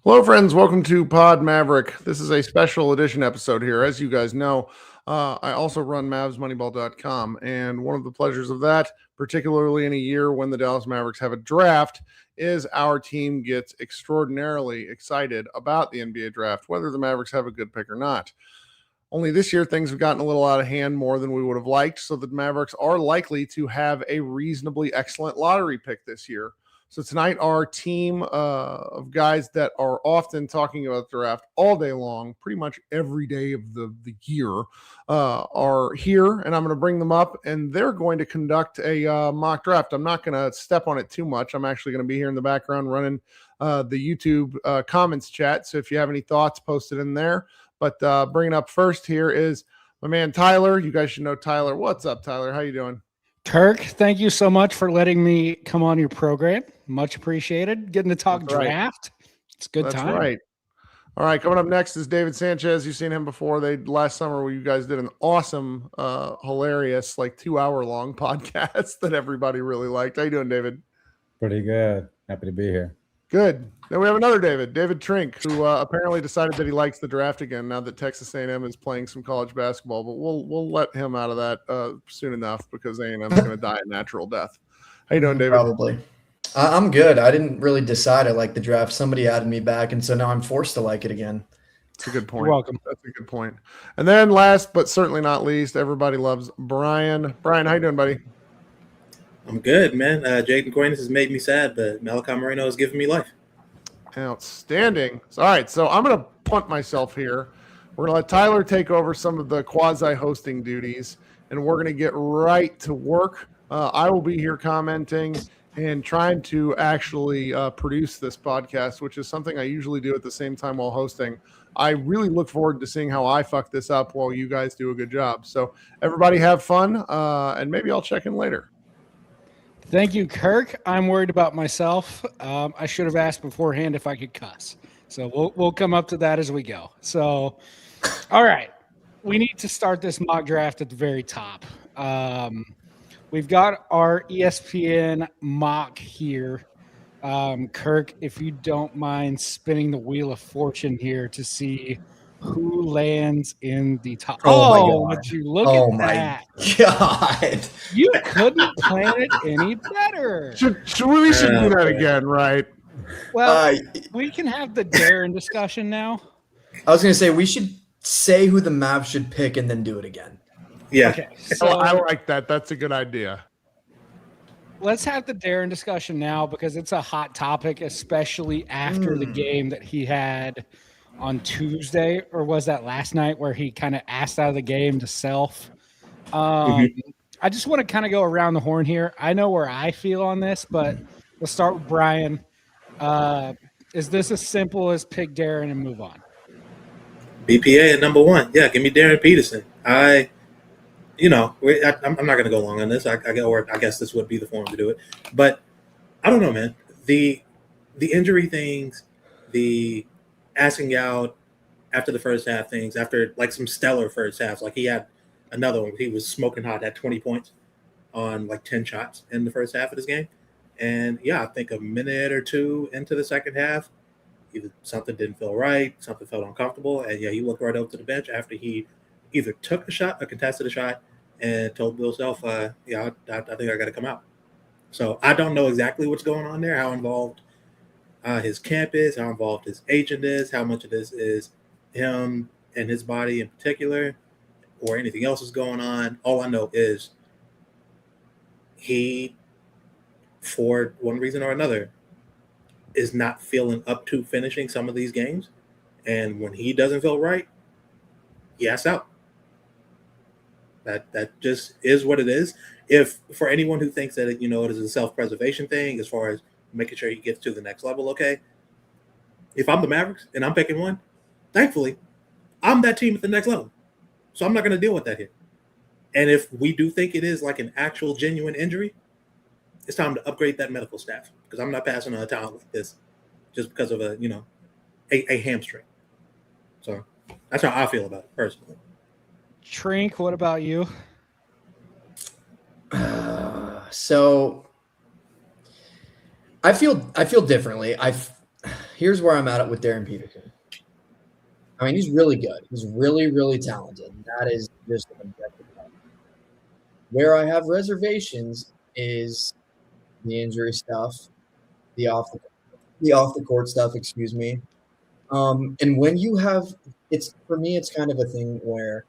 Hello, friends. Welcome to Pod Maverick. This is a special edition episode here. As you guys know, I also run MavsMoneyball.com, and one of the pleasures of that, particularly in a year when the Dallas Mavericks have a draft, is our team gets extraordinarily excited about the NBA draft, whether the Mavericks have a good pick or not. Only this year, things have gotten a little out of hand more than we would have liked, so the Mavericks are likely to have a reasonably excellent lottery pick this year. So tonight, our team of guys that are often talking about the draft all day long, pretty much every day of the year, are here, and I'm going to bring them up, and they're going to conduct a mock draft. I'm not going to step on it too much. I'm actually going to be here in the background running the YouTube comments chat, so if you have any thoughts, post it in there. But bringing up first here is my man Tyler. You guys should know Tyler. What's up, Tyler? How you doing? Kirk, thank you so much for letting me come on your program. Much appreciated. Getting to talk draft. It's a good time. That's right. All right, coming up next is David Sanchez. You've seen him before. Last summer where you guys did an awesome, hilarious, like 2-hour long podcast that everybody really liked. How you doing, David? Pretty good. Happy to be here. Good. Then we have another David Trink, who apparently decided that he likes the draft again now that Texas A&M is playing some college basketball. But we'll let him out of that soon enough because A&M is going to die a natural death. How you doing, David? Probably. I'm good. I didn't really decide I liked the draft. Somebody added me back, and so now I'm forced to like it again. That's a good point. You're welcome. That's a good point. And then last but certainly not least, everybody loves Brian. Brian, how you doing, buddy? I'm good, man. Jaden Coynes has made me sad, but Malachi Moreno has given me life. Outstanding. All right, so I'm going to punt myself here. We're going to let Tyler take over some of the quasi-hosting duties, and we're going to get right to work. I will be here commenting and trying to actually produce this podcast, which is something I usually do at the same time while hosting. I really look forward to seeing how I fuck this up while you guys do a good job. So everybody have fun, and maybe I'll check in later. Thank you, Kirk. I'm worried about myself. I should have asked beforehand if I could cuss. So we'll come up to that as we go. So, all right. We need to start this mock draft at the very top. We've got our ESPN mock here. Kirk, if you don't mind spinning the wheel of fortune here to see who lands in the top. Oh my God. Would you look at that? God. You couldn't plan it any better. We should do that again, right? Well, we can have the Darren discussion now. I was going to say we should say who the Mavs should pick and then do it again. Yeah. Okay, so I like that. That's a good idea. let's have the Darren discussion now because it's a hot topic, especially after the game that he had on Tuesday, or was that last night, where he kind of asked out of the game to self. I just want to kind of go around the horn here. I know where I feel on this, but let's start with Brian. Is this as simple as pick Darren and move on? BPA at number one. Yeah, give me Darren Peterson. I'm not going to go long on this. I guess this would be the forum to do it. But I don't know, man. The injury things, the asking out after the first half things, after like some stellar first halves, like he had another one. He was smoking hot at 20 points on like 10 shots in the first half of this game. And yeah, I think a minute or two into the second half, either something didn't feel right, something felt uncomfortable, and yeah, he looked right over to the bench after he either took a shot or contested a shot and told Bill Self, I think I got to come out. So I don't know exactly what's going on there, how involved his camp is, how involved his agent is, how much of this is him and his body in particular, or anything else is going on. All I know is he, for one reason or another, is not feeling up to finishing some of these games. And when he doesn't feel right, he asks out. That just is what it is. If for anyone who thinks that it is a self-preservation thing as far as making sure he gets to the next level, okay. If I'm the Mavericks and I'm picking one, thankfully, I'm that team at the next level. So I'm not going to deal with that here. And if we do think it is like an actual genuine injury, it's time to upgrade that medical staff because I'm not passing on a talent like this just because of a hamstring. So that's how I feel about it personally. Trink, what about you? So I feel differently. Here's where I'm at with Darren Peterson. I mean, he's really good. He's really, really talented. That is just an objective fact. Where I have reservations is the injury stuff, the off the court stuff. Excuse me. And when you have, for me, it's kind of a thing where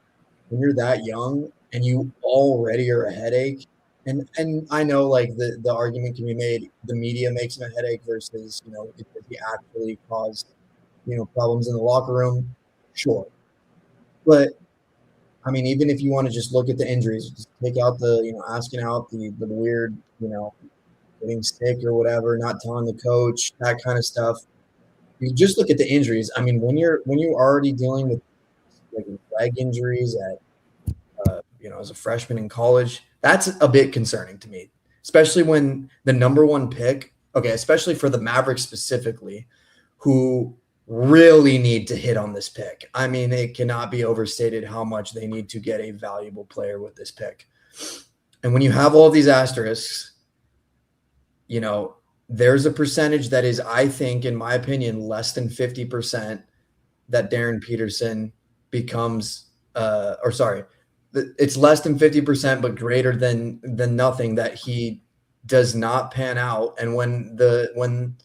when you're that young and you already are a headache, and I know like the argument can be made, the media makes him a headache versus if he actually caused problems in the locker room, sure. But I mean, even if you want to just look at the injuries, just take out the asking out the weird getting sick or whatever, not telling the coach, that kind of stuff. You just look at the injuries. I mean, when you're already dealing with like leg injuries at as a freshman in college, that's a bit concerning to me, especially when the number one pick, especially for the Mavericks specifically, who really need to hit on this pick. I mean, it cannot be overstated how much they need to get a valuable player with this pick. And when you have all these asterisks, there's a percentage that is, I think, in my opinion, less than 50% that Darren Peterson becomes, it's less than 50%, but greater than nothing that he does not pan out. And when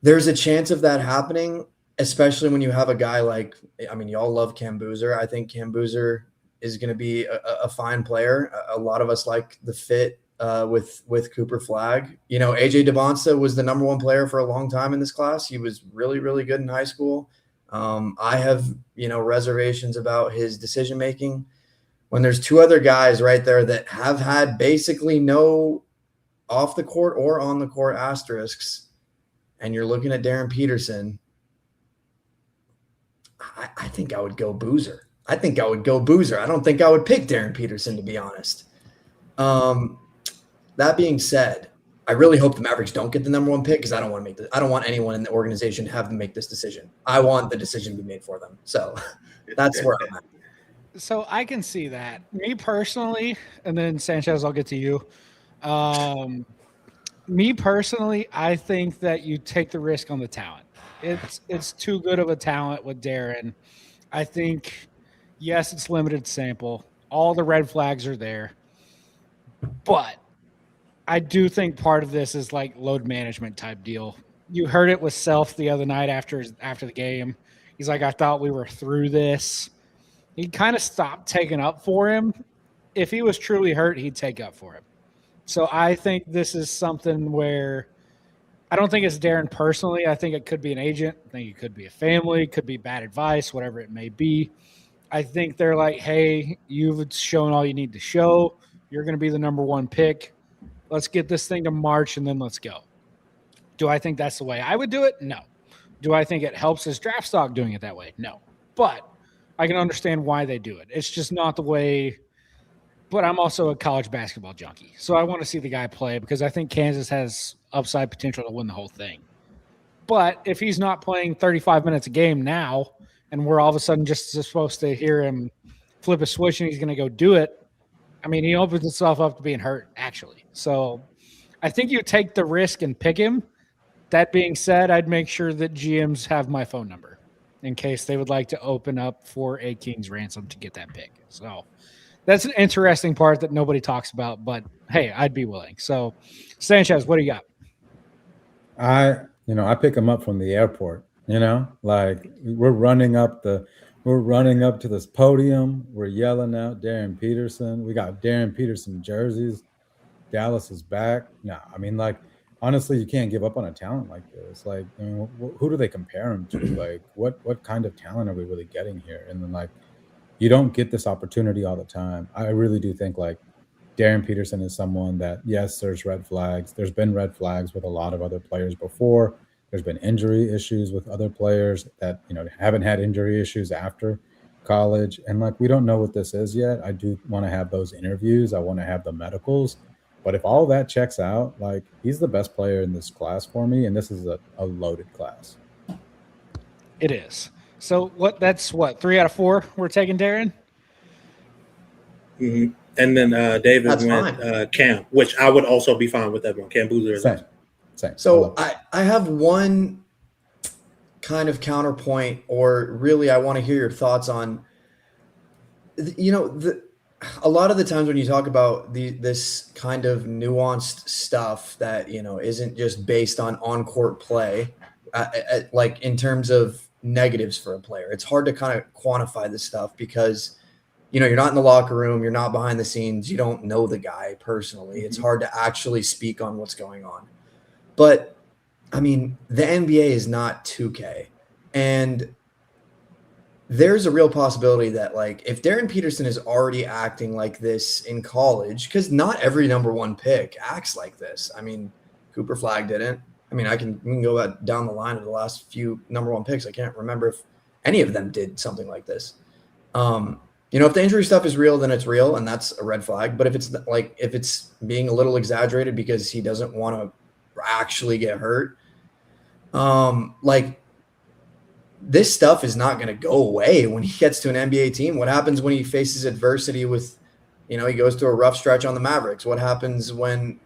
there's a chance of that happening, especially when you have a guy like, I mean, y'all love Cam Boozer. I think Cam Boozer is going to be a fine player. A lot of us like the fit with Cooper Flagg. AJ Dybantsa was the number one player for a long time in this class. He was really, really good in high school. I have, reservations about his decision-making. When there's two other guys right there that have had basically no off the court or on the court asterisks, and you're looking at Darren Peterson, I think I would go Boozer. I don't think I would pick Darren Peterson, to be honest. That being said, I really hope the Mavericks don't get the number one pick because I don't want anyone in the organization to have to make this decision. I want the decision to be made for them. So that's where I'm at. So I can see that. Me personally, and then Sanchez, I'll get to you. Me personally, I think that you take the risk on the talent. It's too good of a talent with Darren. I think, yes, it's limited sample. All the red flags are there. But I do think part of this is like load management type deal. You heard it with Self the other night after the game. He's like, I thought we were through this. He kind of stopped taking up for him. If he was truly hurt, he'd take up for him. So I think this is something where I don't think it's Darren personally. I think it could be an agent. I think it could be a family. It could be bad advice, whatever it may be. I think they're like, hey, you've shown all you need to show. You're going to be the number one pick. Let's get this thing to March, and then let's go. Do I think that's the way I would do it? No. Do I think it helps his draft stock doing it that way? No. But I can understand why they do it. It's just not the way – but I'm also a college basketball junkie. So I want to see the guy play because I think Kansas has upside potential to win the whole thing. But if he's not playing 35 minutes a game now and we're all of a sudden just supposed to hear him flip a switch and he's going to go do it, I mean, he opens himself up to being hurt, actually. So I think you take the risk and pick him. That being said, I'd make sure that GMs have my phone number in case they would like to open up for a king's ransom to get that pick. So that's an interesting part that nobody talks about, but hey, I'd be willing. So Sanchez, what do you got? I pick him up from the airport, like we're running up to this podium. We're yelling out Darren Peterson. We got Darren Peterson jerseys. Dallas is back. No, I mean, like honestly, you can't give up on a talent like this. Like, I mean, who do they compare him to? Like, what kind of talent are we really getting here? And then, like, you don't get this opportunity all the time. I really do think, like, Darren Peterson is someone that, yes, there's red flags. There's been red flags with a lot of other players before. There's been injury issues with other players that, haven't had injury issues after college. And, like, we don't know what this is yet. I do want to have those interviews. I want to have the medicals. But if all that checks out, like, he's the best player in this class for me. And this is a loaded class. It is. So that's 3 out of 4 we're taking Darren? Mm-hmm. And then David That's went Cam, which I would also be fine with that one. Cam Boozer is Same. So I have one kind of counterpoint, or really I want to hear your thoughts on, a lot of the times when you talk about this kind of nuanced stuff that, isn't just based on court play, like in terms of negatives for a player, it's hard to kind of quantify this stuff because you're not in the locker room, you're not behind the scenes, you don't know the guy personally. It's hard to actually speak on what's going on. But I mean, the NBA is not 2K, and there's a real possibility that, like, if Darren Peterson is already acting like this in college, because not every number one pick acts like this. I mean, Cooper Flagg didn't. I mean, we can go down the line of the last few number one picks. I can't remember if any of them did something like this. If the injury stuff is real, then it's real, and that's a red flag. But if it's being a little exaggerated because he doesn't want to actually get hurt, this stuff is not going to go away when he gets to an NBA team. What happens when he faces adversity with, he goes through a rough stretch on the Mavericks? What happens when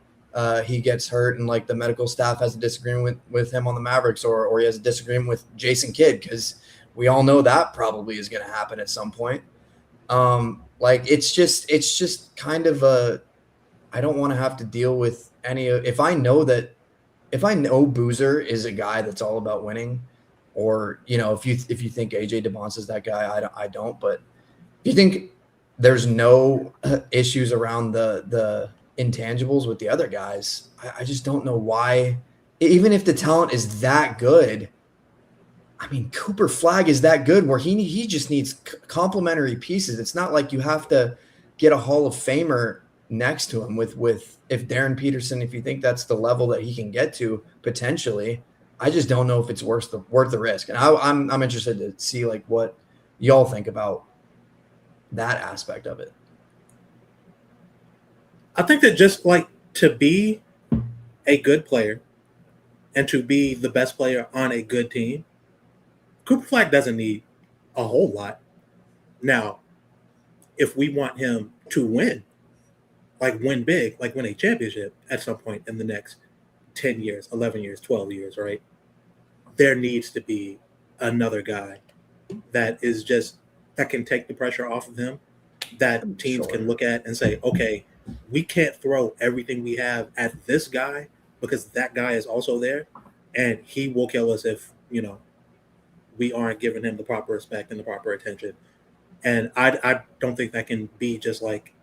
he gets hurt and, like, the medical staff has a disagreement with him on the Mavericks, or he has a disagreement with Jason Kidd? Because we all know that probably is going to happen at some point. It's just kind of I don't want to have to deal with if I know Boozer is a guy that's all about winning, or, if you think AJ Dybantsa is that guy, I don't, but if you think there's no issues around the intangibles with the other guys, I just don't know why, even if the talent is that good. I mean, Cooper Flagg is that good where he just needs complementary pieces. It's not like you have to get a Hall of Famer next to him with if Darren Peterson, if you think that's the level that he can get to potentially. I just don't know if it's worth the risk. And I'm interested to see, like, what y'all think about that aspect of it. I think that just, like, to be a good player and to be the best player on a good team, Cooper Flagg doesn't need a whole lot. Now, if we want him to win, like win big, like win a championship at some point in the next 10 years, 11 years, 12 years, right? There needs to be another guy that can take the pressure off of him, that teams can look at and say, okay, we can't throw everything we have at this guy because that guy is also there, and he will kill us if, we aren't giving him the proper respect and the proper attention. And I don't think that can be just like,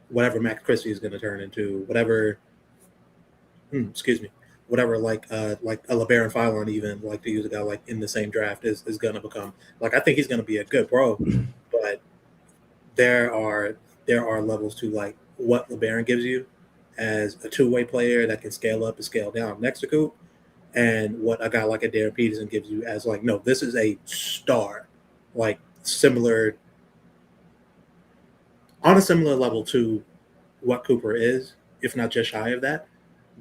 whatever Max Christie is going to turn into, whatever like a LeBaron Fillon, even, like, to use a guy like in the same draft, is going to become. Like, I think he's going to be a good pro, but there are levels to, like, what LeBaron gives you as a two-way player that can scale up and scale down next to Coop, and what a guy like a Darren Peterson gives you as, like, no, this is a star, like, on a similar level to what Cooper is, if not just shy of that,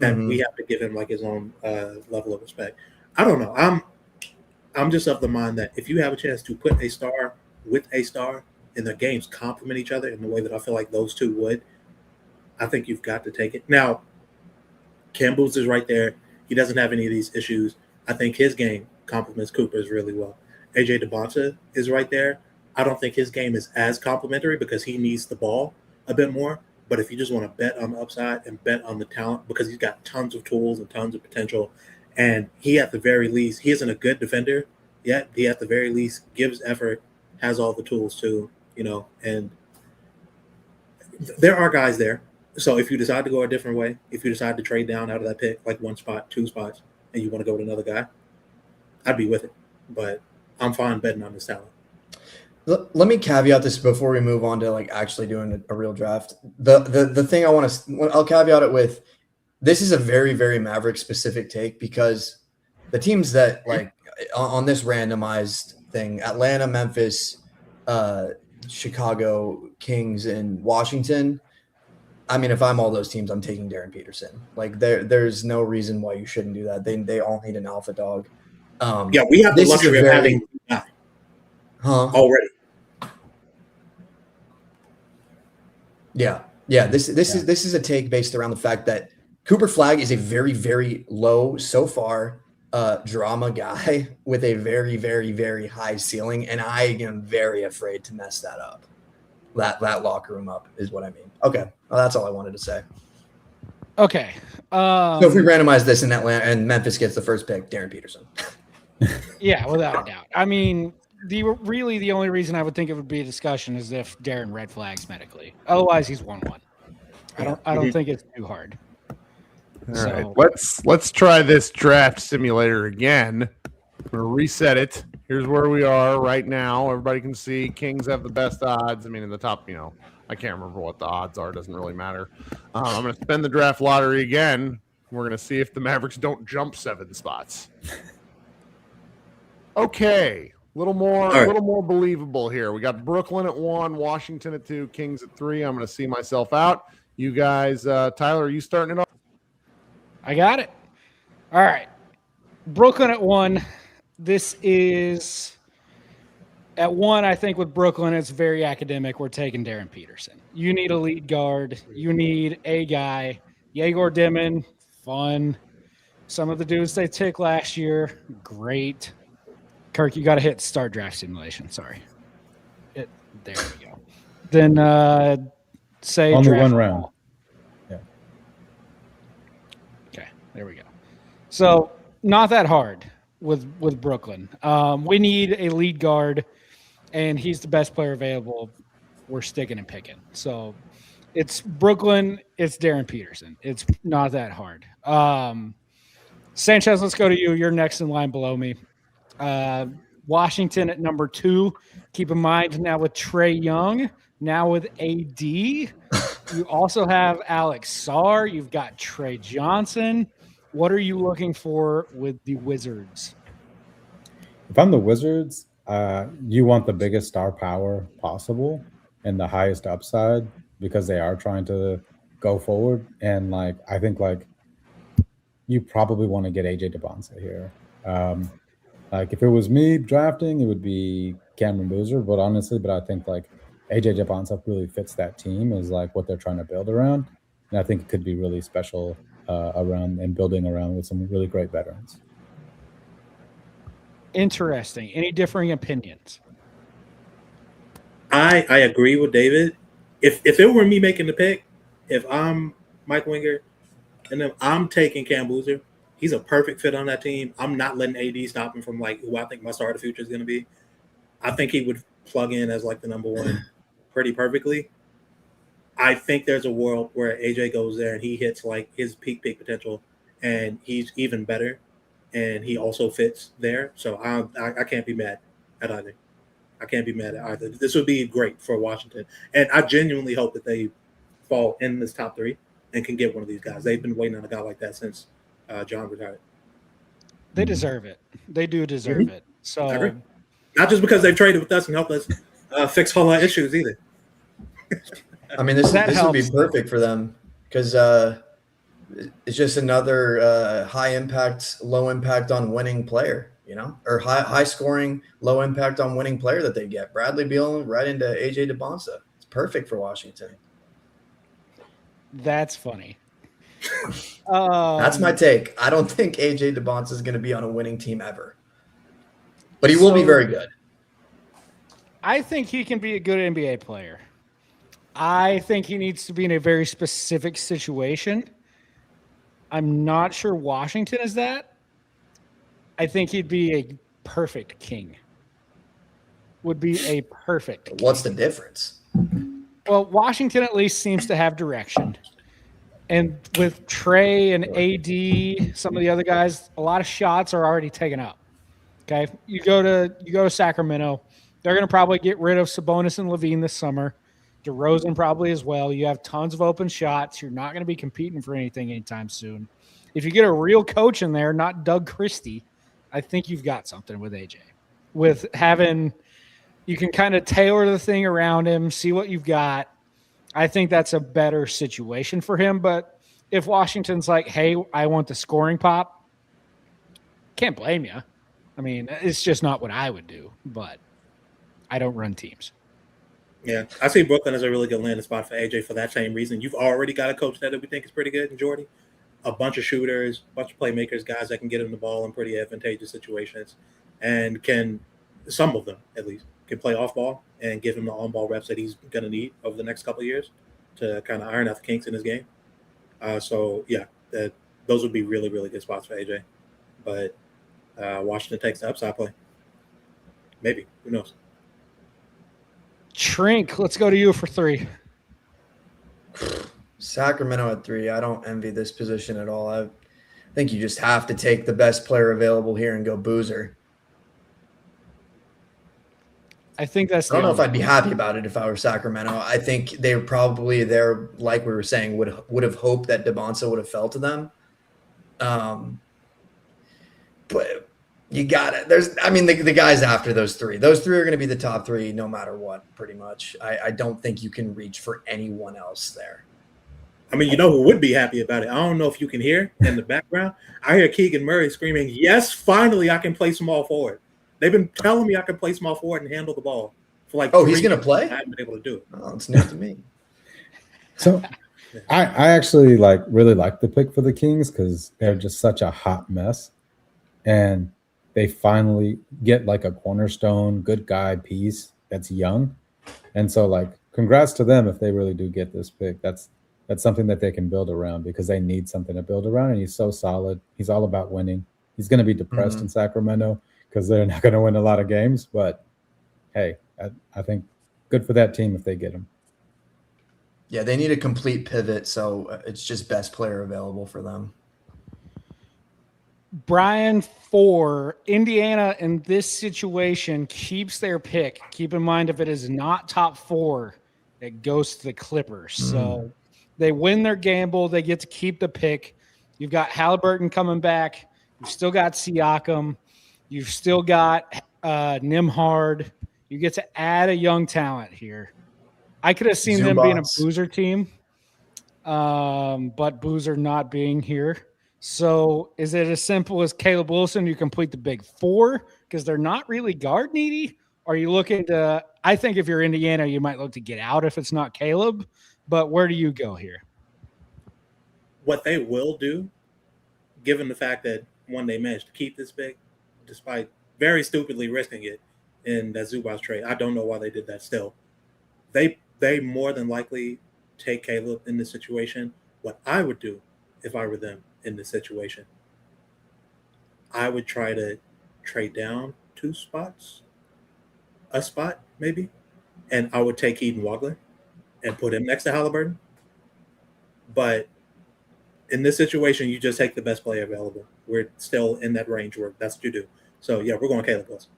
we have to give him, like, his own level of respect. I don't know. I'm just of the mind that if you have a chance to put a star with a star and their games complement each other in the way that I feel like those two would, I think you've got to take it. Now, Cam Boots is right there. He doesn't have any of these issues. I think his game complements Cooper's really well. AJ Dybantsa is right there. I don't think his game is as complimentary because he needs the ball a bit more. But if you just want to bet on the upside and bet on the talent, because he's got tons of tools and tons of potential, and he, at the very least, he isn't a good defender yet. He, at the very least, gives effort, has all the tools too, and there are guys there So if you decide to go a different way, if you decide to trade down out of that pick, like one spot, two spots, and you want to go with another guy, I'd be with it. But I'm fine betting on this talent. Let me caveat this before we move on to like actually doing a real draft. The thing I want to, I'll caveat it with, this is a very, very Maverick specific take because the teams that like on this randomized thing, Atlanta, Memphis, Chicago, Kings, and Washington. I mean, if I'm all those teams, I'm taking Darren Peterson. Like there's no reason why you shouldn't do that. They all need an alpha dog. Yeah, we have the luxury of having already. Yeah. This is a take based around the fact that Cooper Flagg is a very, very low so far drama guy with a very, very, very high ceiling, and I am very afraid to mess that up. That locker room up is what I mean. Okay, well, that's all I wanted to say. Okay. So if we randomize this in Atlanta and Memphis gets the first pick, Darren Peterson. Yeah, without a doubt. I mean, the only reason I would think it would be a discussion is if Darren red flags medically. Otherwise, he's 1-1. I don't think it's too hard. All right, let's try this draft simulator again. I'm gonna reset it. Here's where we are right now. Everybody can see Kings have the best odds. I mean, in the top, I can't remember what the odds are. It doesn't really matter. I'm gonna spin the draft lottery again. We're gonna see if the Mavericks don't jump 7 spots. Okay, a little more believable here. We got Brooklyn at 1, Washington at 2, Kings at 3. I'm gonna see myself out. You guys, Tyler, are you starting it off? I got it. All right. Brooklyn at 1. This is at 1. I think with Brooklyn, it's very academic. We're taking Darren Peterson. You need a lead guard. You need a guy. Yegor Dimon, fun. Some of the dudes they took last year, great. Kirk, you got to hit start draft simulation. Sorry. There we go. Then say only draft one round. Yeah. Okay, there we go. So not that hard with Brooklyn. We need a lead guard, and he's the best player available. We're sticking and picking. So it's Brooklyn. It's Darren Peterson. It's not that hard. Sanchez, let's go to you. You're next in line below me. Washington at number 2. Keep in mind now with Trae Young, now with AD. You also have Alex Sarr. You've got Trey Johnson. What are you looking for with the Wizards? If I'm the Wizards, you want the biggest star power possible and the highest upside because they are trying to go forward. And I think you probably want to get AJ Dybantsa here. If it was me drafting, it would be Cameron Boozer. But I think AJ Dybantsa really fits that team as what they're trying to build around. And I think it could be really special around and building around with some really great veterans. Interesting. Any differing opinions? I agree with David. If it were me making the pick, if I'm Mike Winger, and then I'm taking Cam Boozer, he's a perfect fit on that team. I'm not letting AD stop him from who I think my star of the future is going to be. I think he would plug in as the number 1 pretty perfectly. I think there's a world where AJ goes there and he hits his peak potential, and he's even better, and he also fits there. So I can't be mad at either. I can't be mad at either. This would be great for Washington, and I genuinely hope that they fall in this top 3 and can get one of these guys. They've been waiting on a guy like that since John retired. They deserve it. They do deserve it. So I agree. Not just because they've traded with us and helped us fix all our issues either. I mean, this would be perfect for them because it's just another high impact, low impact on winning player, or high scoring, low impact on winning player that they get. Bradley Beal right into AJ Dybantsa. It's perfect for Washington. That's funny. That's my take. I don't think AJ Dybantsa is going to be on a winning team ever, but he will be very good. I think he can be a good NBA player. I think he needs to be in a very specific situation. I'm not sure Washington is that. I think he'd be a perfect king. Would be a perfect king. What's the difference? Well, Washington at least seems to have direction. And with Trey and AD, some of the other guys, a lot of shots are already taken up. Okay, you go to Sacramento, they're going to probably get rid of Sabonis and Levine this summer. DeRozan probably as well. You have tons of open shots. You're not going to be competing for anything anytime soon. If you get a real coach in there, not Doug Christie, I think you've got something with AJ. With having, you can kind of tailor the thing around him, see what you've got. I think that's a better situation for him. But if Washington's like, hey, I want the scoring pop, can't blame you. I mean, it's just not what I would do, but I don't run teams. Yeah, I see Brooklyn as a really good landing spot for AJ for that same reason. You've already got a coach that we think is pretty good in Jordy. A bunch of shooters, a bunch of playmakers, guys that can get him the ball in pretty advantageous situations, and can, some of them at least, can play off ball and give him the on ball reps that he's going to need over the next couple of years to kind of iron out the kinks in his game. So yeah, those would be really, really good spots for AJ. But Washington takes the upside play. Maybe, who knows? Trink, let's go to you for 3. Sacramento at 3. I don't envy this position at all. I think you just have to take the best player available here and go Boozer. I think that's. I don't know if I'd be happy about it if I were Sacramento. I think they were probably there, like we were saying, would have hoped that Dybantsa would have fell to them. But you got it. The guys after those 3. Those 3 are going to be the top 3 no matter what, pretty much. I don't think you can reach for anyone else there. I mean, you know who would be happy about it? I don't know if you can hear in the background. I hear Keegan Murray screaming, yes, finally I can play small forward. They've been telling me I can play small forward and handle the ball for like. Oh, he's going to play? I haven't been able to do it. Oh, it's new to me. So I actually really like the pick for the Kings because they're just such a hot mess. And they finally get like a cornerstone, good guy piece that's young. And so congrats to them if they really do get this pick. That's something that they can build around because they need something to build around. And he's so solid. He's all about winning. He's going to be depressed in Sacramento because they're not going to win a lot of games. But hey, I think good for that team if they get him. Yeah, they need a complete pivot. So it's just best player available for them. Brian, for Indiana in this situation, keeps their pick. Keep in mind, if it is not top 4, it goes to the Clippers. So they win their gamble. They get to keep the pick. You've got Halliburton coming back. You've still got Siakam. You've still got Nimhard. You get to add a young talent here. I could have seen them being a Boozer team, but Boozer not being here. So is it as simple as Caleb Wilson? You complete the big 4 because they're not really guard needy? Are you looking to – I think if you're Indiana, you might look to get out if it's not Caleb. But where do you go here? What they will do, given the fact that, one, they managed to keep this big, despite very stupidly risking it in that Zubac trade. I don't know why they did that still. They more than likely take Caleb in this situation. What I would do if I were them in this situation, I would try to trade down 2 spots, a spot maybe, and I would take Eden Wagler and put him next to Halliburton. But in this situation, you just take the best player available. We're still in that range where that's what you do. So, yeah, we're going Caleb Wilson.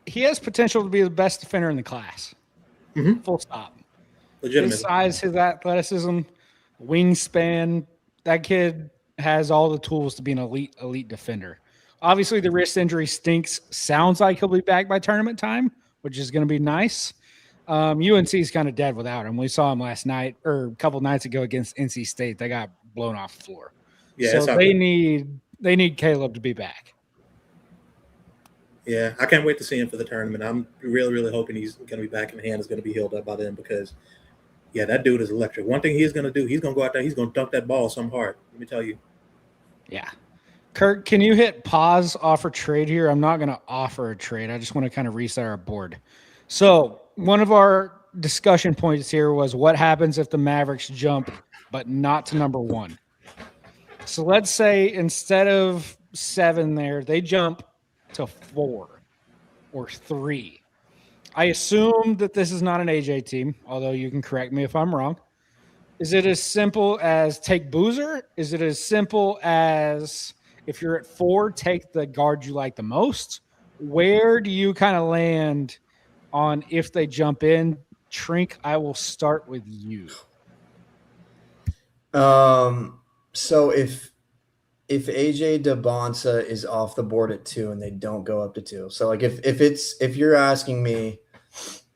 He has potential to be the best defender in the class. Full stop. Legitimate. His size, his athleticism, wingspan, that kid has all the tools to be an elite defender. Obviously, the wrist injury stinks. Sounds like he'll be back by tournament time, which is going to be nice. UNC is kind of dead without him. We saw him last night or a couple nights ago against NC State. They got blown off the floor. Yeah, so they need Caleb to be back. Yeah, I can't wait to see him for the tournament. I'm really, really hoping he's going to be back and the hand is going to be healed up by then because, yeah, that dude is electric. One thing he's going to do, he's going to go out there, he's going to dunk that ball some hard. Let me tell you. Yeah. Kirk, can you hit pause, offer trade here? I'm not going to offer a trade. I just want to kind of reset our board. So one of our discussion points here was what happens if the Mavericks jump, but not to number 1. So let's say instead of 7 there, they jump to 4 or 3. I assume that this is not an AJ team, although you can correct me if I'm wrong. Is it as simple as take Boozer? Is it as simple as if you're at 4, take the guard you like the most? Where do you kind of land on if they jump in? Trink, I will start with you. So if AJ Dybantsa is off the board at 2 and they don't go up to 2, so like if you're asking me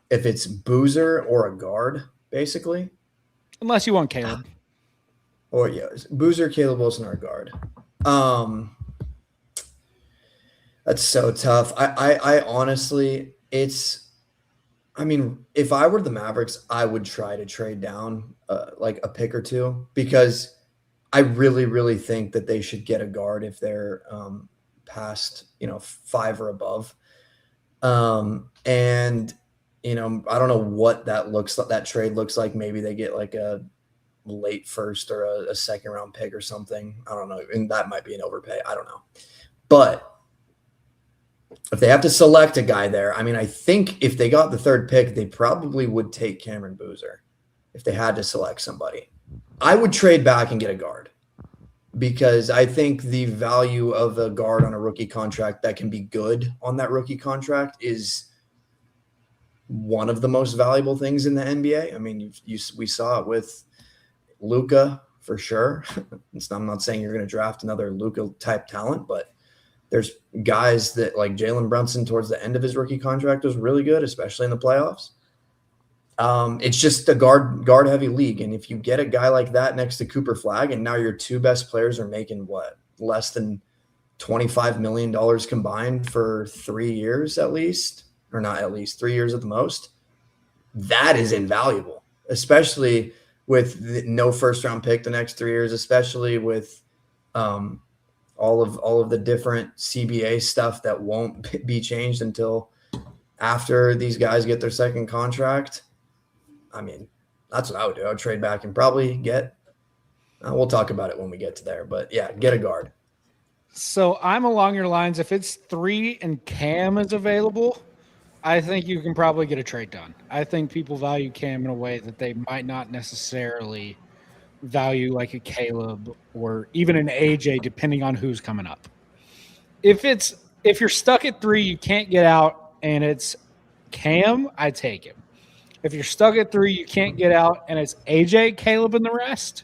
if it's Boozer or a guard, basically, Unless you want Caleb. or Boozer, Caleb Wilson, or a guard. That's so tough. I honestly, I mean, if I were the Mavericks, I would try to trade down like a pick or two, because I really, really think that they should get a guard if they're past 5 or above. And I don't know what that trade looks like. Maybe they get like a late first or a second round pick or something. I don't know. And that might be an overpay. I don't know. But if they have to select a guy there, I mean, I think if they got the 3rd pick, they probably would take Cameron Boozer if they had to select somebody. I would trade back and get a guard, because I think the value of a guard on a rookie contract that can be good on that rookie contract is one of the most valuable things in the NBA. I mean, we saw it with Luka for sure. I'm not saying you're going to draft another Luka type talent, but there's guys that like Jalen Brunson towards the end of his rookie contract was really good, especially in the playoffs. It's just a guard heavy league. And if you get a guy like that next to Cooper Flag, and now your 2 best players are making less than $25 million combined for 3 years at least, or not at least 3 years at the most, that is invaluable, especially with no first round pick the next 3 years, especially with all of the different CBA stuff that won't be changed until after these guys get their 2nd contract. I mean, that's what I would do. I would trade back and probably get we'll talk about it when we get to there, but yeah, get a guard. So I'm along your lines. If it's 3 and Cam is available, I think you can probably get a trade done. I think people value Cam in a way that they might not necessarily value like a Caleb or even an AJ, depending on who's coming up. If you're stuck at 3, you can't get out, and it's Cam, I take him. If you're stuck at 3, you can't get out, and it's AJ, Caleb, and the rest,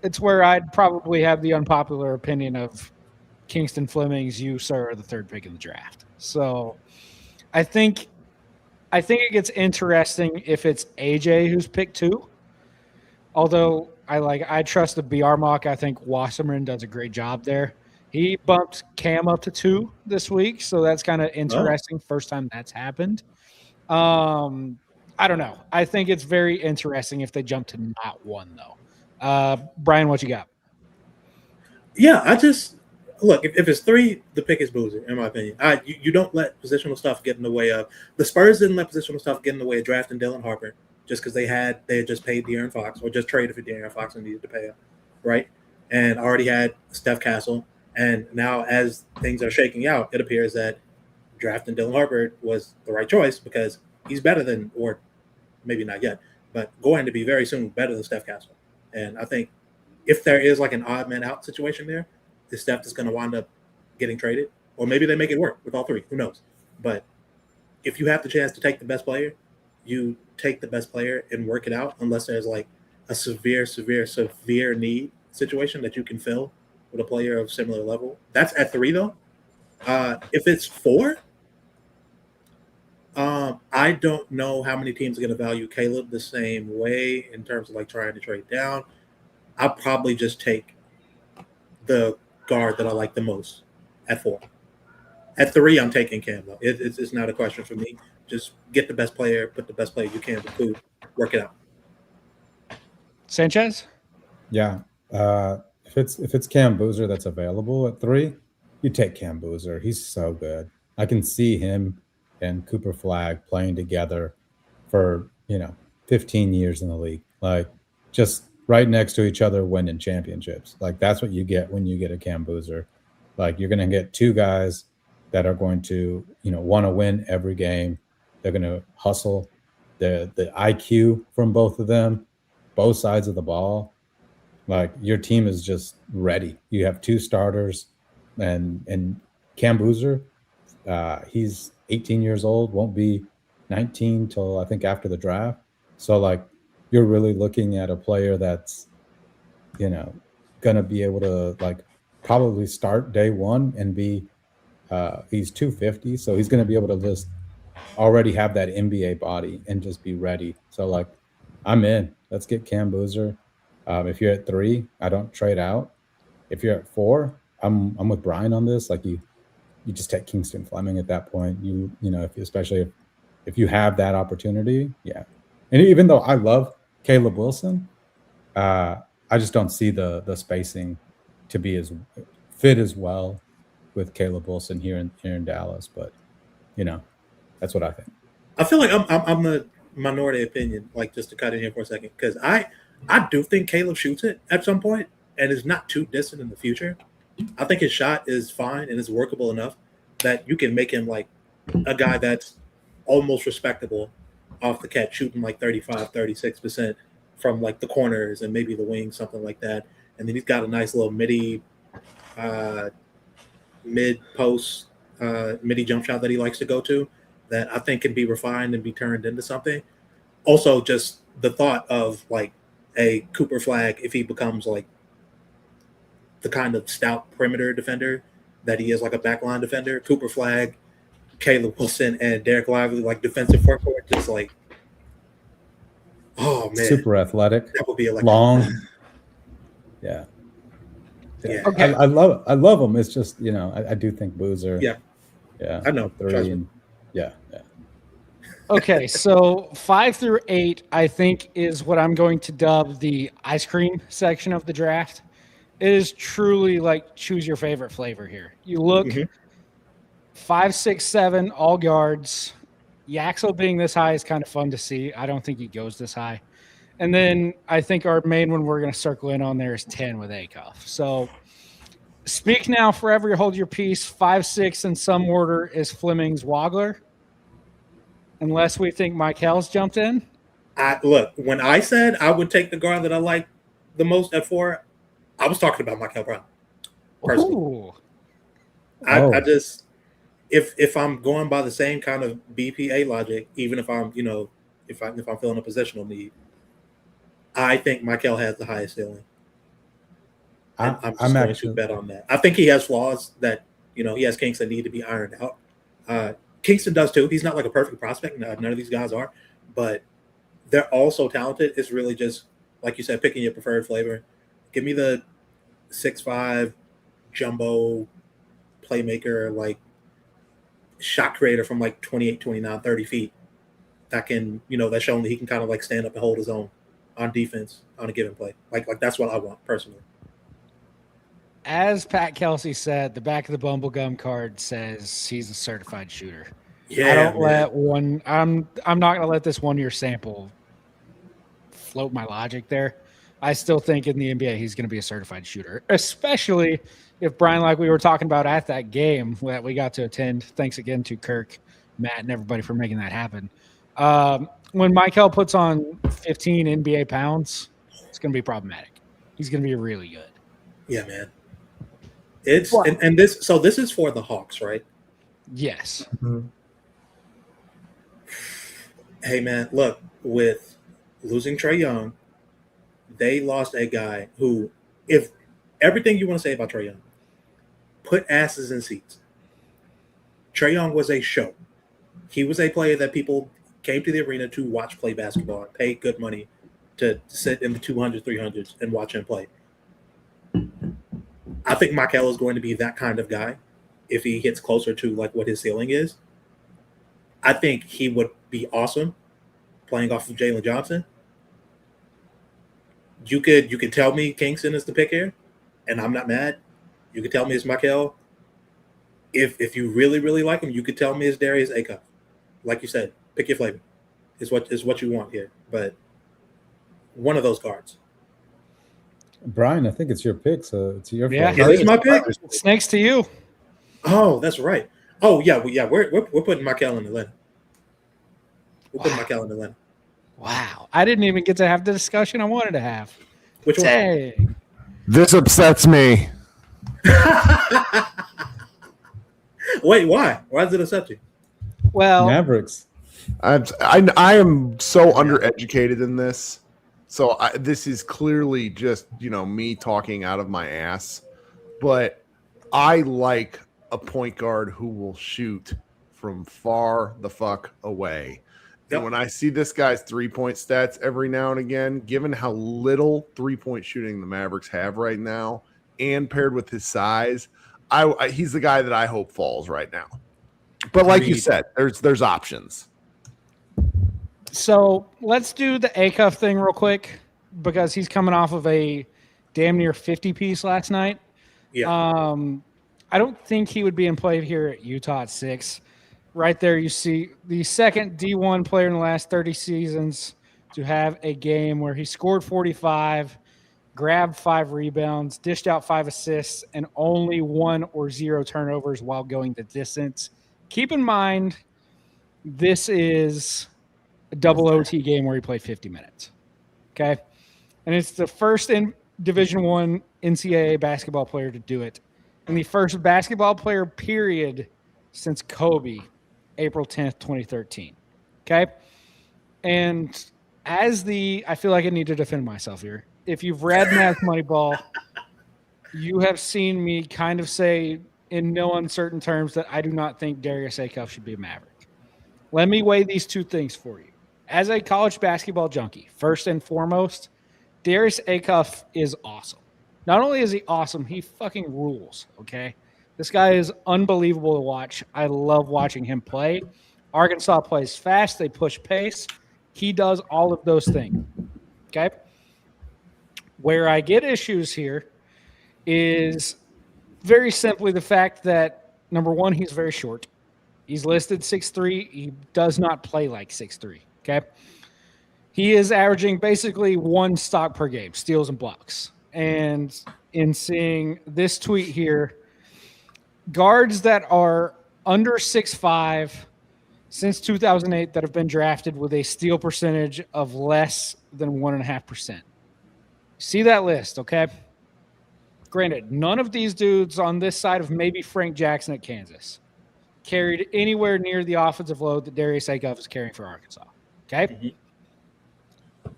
it's where I'd probably have the unpopular opinion of Kingston Fleming's you, sir, are the 3rd pick in the draft. So I think it gets interesting if it's AJ who's picked 2. Although I trust the BR mock. I think Wasserman does a great job there. He bumped Cam up to 2 this week, so that's kind of interesting. First time that's happened. I don't know. I think it's very interesting if they jump to not 1, though. Brian, what you got? Yeah, I just look, if it's 3, the pick is Boozer, in my opinion. You don't let positional stuff get in the way of the Spurs didn't let positional stuff get in the way of drafting Dylan Harper just because they had just paid De'Aaron Fox or just traded for De'Aaron Fox and needed to pay him, right? And already had Steph Castle. And now as things are shaking out, it appears that drafting Dylan Harper was the right choice because he's better than, or maybe not yet, but going to be very soon better than Steph Castle. And I think if there is like an odd man out situation there, is Steph is going to wind up getting traded, or maybe they make it work with all 3. Who knows? But if you have the chance to take the best player, you take the best player and work it out, unless there's like a severe need situation that you can fill with a player of similar level. That's at 3 though. If it's 4, I don't know how many teams are going to value Caleb the same way in terms of like trying to trade down. I'll probably just take the guard that I like the most at 4. At 3, I'm taking Cam though. It's not a question for me. Just get the best player, put the best player you can with food, work it out. Sanchez? Yeah. If it's Cam Boozer that's available at 3, you take Cam Boozer. He's so good. I can see him and Cooper Flag playing together for 15 years in the league, like just right next to each other, winning championships. Like that's what you get when you get a Cam Boozer. Like you're going to get 2 guys that are going to want to win every game. They're going to hustle. The IQ from both of them both sides of the ball, like your team is just ready. You have 2 starters, and Cam Boozer, he's 18 years old, won't be 19 till I think after the draft. So like you're really looking at a player that's, gonna be able to like probably start day one and be he's 250, so he's gonna be able to just already have that NBA body and just be ready. So like I'm in. Let's get Cam Boozer. If you're at 3, I don't trade out. If you're at 4, I'm with Brian on this. Like you just take Kingston Fleming at that point. Especially if you have that opportunity, yeah. And even though I love Caleb Wilson, I just don't see the spacing to be as fit as well with Caleb Wilson here in Dallas. But that's what I think. I feel like I'm the minority opinion, like just to cut in here for a second, because I do think Caleb shoots it at some point and is not too distant in the future. I think his shot is fine and is workable enough that you can make him like a guy that's almost respectable off the catch, shooting like 35, 36% from like the corners and maybe the wing, something like that. And then he's got a nice little midi post midi jump shot that he likes to go to that I think can be refined and be turned into something. Also, just the thought of like a Cooper Flag, if he becomes like the kind of stout perimeter defender that he is, like a backline defender, Cooper Flag, Caleb Wilson, and Derek Lively, like defensive front court, just like, oh man, super athletic, that would be like long. Yeah. Okay. I love him. It's just I do think Boozer. Yeah. I know. 3 and yeah. Okay, so 5 through 8, I think, is what I'm going to dub the ice cream section of the draft. It is truly like choose your favorite flavor here. You look 5, 6, 7, all guards. Yaxel being this high is kind of fun to see. I don't think he goes this high. And then I think our main one we're going to circle in on there is 10 with Acuff. So speak now, forever hold your peace. 5, 6 in some order is Fleming's Wagler. Unless we think Michael's jumped in. Look, when I said I would take the guard that I like the most at 4, I was talking about Michael Brown. Personally. I just if I'm going by the same kind of BPA logic, even if I'm if I'm feeling a positional need, I think Michael has the highest ceiling. I'm just going to bet on that. I think he has flaws that he has kinks that need to be ironed out. Kingston does too. He's not like a perfect prospect. None of these guys are, but they're all so talented. It's really just, like you said, picking your preferred flavor. Give me the 6'5" jumbo playmaker, like shot creator from like 28, 29, 30 feet that can, that's shown that he can kind of like stand up and hold his own on defense on a given play. Like that's what I want personally. As Pat Kelsey said, the back of the bubblegum card says he's a certified shooter. Yeah, I don't let one. I'm not going to let this 1-year sample float my logic there. I still think in the NBA he's going to be a certified shooter, especially if Brian, like we were talking about at that game that we got to attend. Thanks again to Kirk, Matt, and everybody for making that happen. When Michael puts on 15 NBA pounds, it's going to be problematic. He's going to be really good. Yeah, man. It's and this is for the Hawks, right? Yes. Mm-hmm. Hey, man, look, with losing Trae Young, they lost a guy who, if everything you want to say about Trae Young, put asses in seats. Trae Young was a show. He was a player that people came to the arena to watch play basketball and pay good money to sit in the 200s, 300s and watch him play. I think Michael is going to be that kind of guy if he gets closer to like what his ceiling is. I think he would be awesome playing off of Jalen Johnson. You could tell me Kingston is the pick here, and I'm not mad. You could tell me it's Michael. If you really, really like him, you could tell me it's Darius Acuff. Like you said, pick your flavor. Is what you want here. But one of those guards. Brian, I think it's your pick, so it's your Yeah, it is my pick. It's next to you. Oh, that's right. Oh, yeah, we're putting Michael in Atlanta. We're putting Michael in Atlanta. Wow. I didn't even get to have the discussion I wanted to have. Which one? Dang. This upsets me. Wait, why? Why does it upset you? Well, Mavericks. I am so undereducated in this. So this is clearly just, me talking out of my ass. But I like a point guard who will shoot from far the fuck away. Yep. And when I see this guy's 3-point stats every now and again, given how little 3-point shooting the Mavericks have right now, and paired with his size, he's the guy that I hope falls right now. But like you said, there's options. so let's do the Acuff thing real quick because he's coming off of a damn near 50 piece last night. Yeah. I don't think he would be in play here at Utah at 6. Right there, you see the second D1 player in the last 30 seasons to have a game where he scored 45, grabbed 5 rebounds, dished out 5 assists, and only 1 or 0 turnovers while going the distance. Keep in mind, this is a double OT game where he played 50 minutes. Okay? And it's the first in Division I NCAA basketball player to do it. And the first basketball player, period, since Kobe, April 10th, 2013. Okay? And I feel like I need to defend myself here. If you've read Mavs Moneyball, you have seen me kind of say in no uncertain terms that I do not think Darius Acuff should be a Maverick. Let me weigh these two things for you. As a college basketball junkie, first and foremost, Darius Acuff is awesome. Not only is he awesome, he fucking rules, okay? This guy is unbelievable to watch. I love watching him play. Arkansas plays fast. They push pace. He does all of those things, okay? Where I get issues here is very simply the fact that, number one, he's very short. He's listed 6'3". He does not play like 6'3", okay? He is averaging basically 1 stock per game, steals and blocks. And in seeing this tweet here, guards that are under 6'5" since 2008 that have been drafted with a steal percentage of less than 1.5%. See that list, okay? Granted, none of these dudes on this side of maybe Frank Jackson at Kansas carried anywhere near the offensive load that Darius Acuff is carrying for Arkansas, okay? Mm-hmm.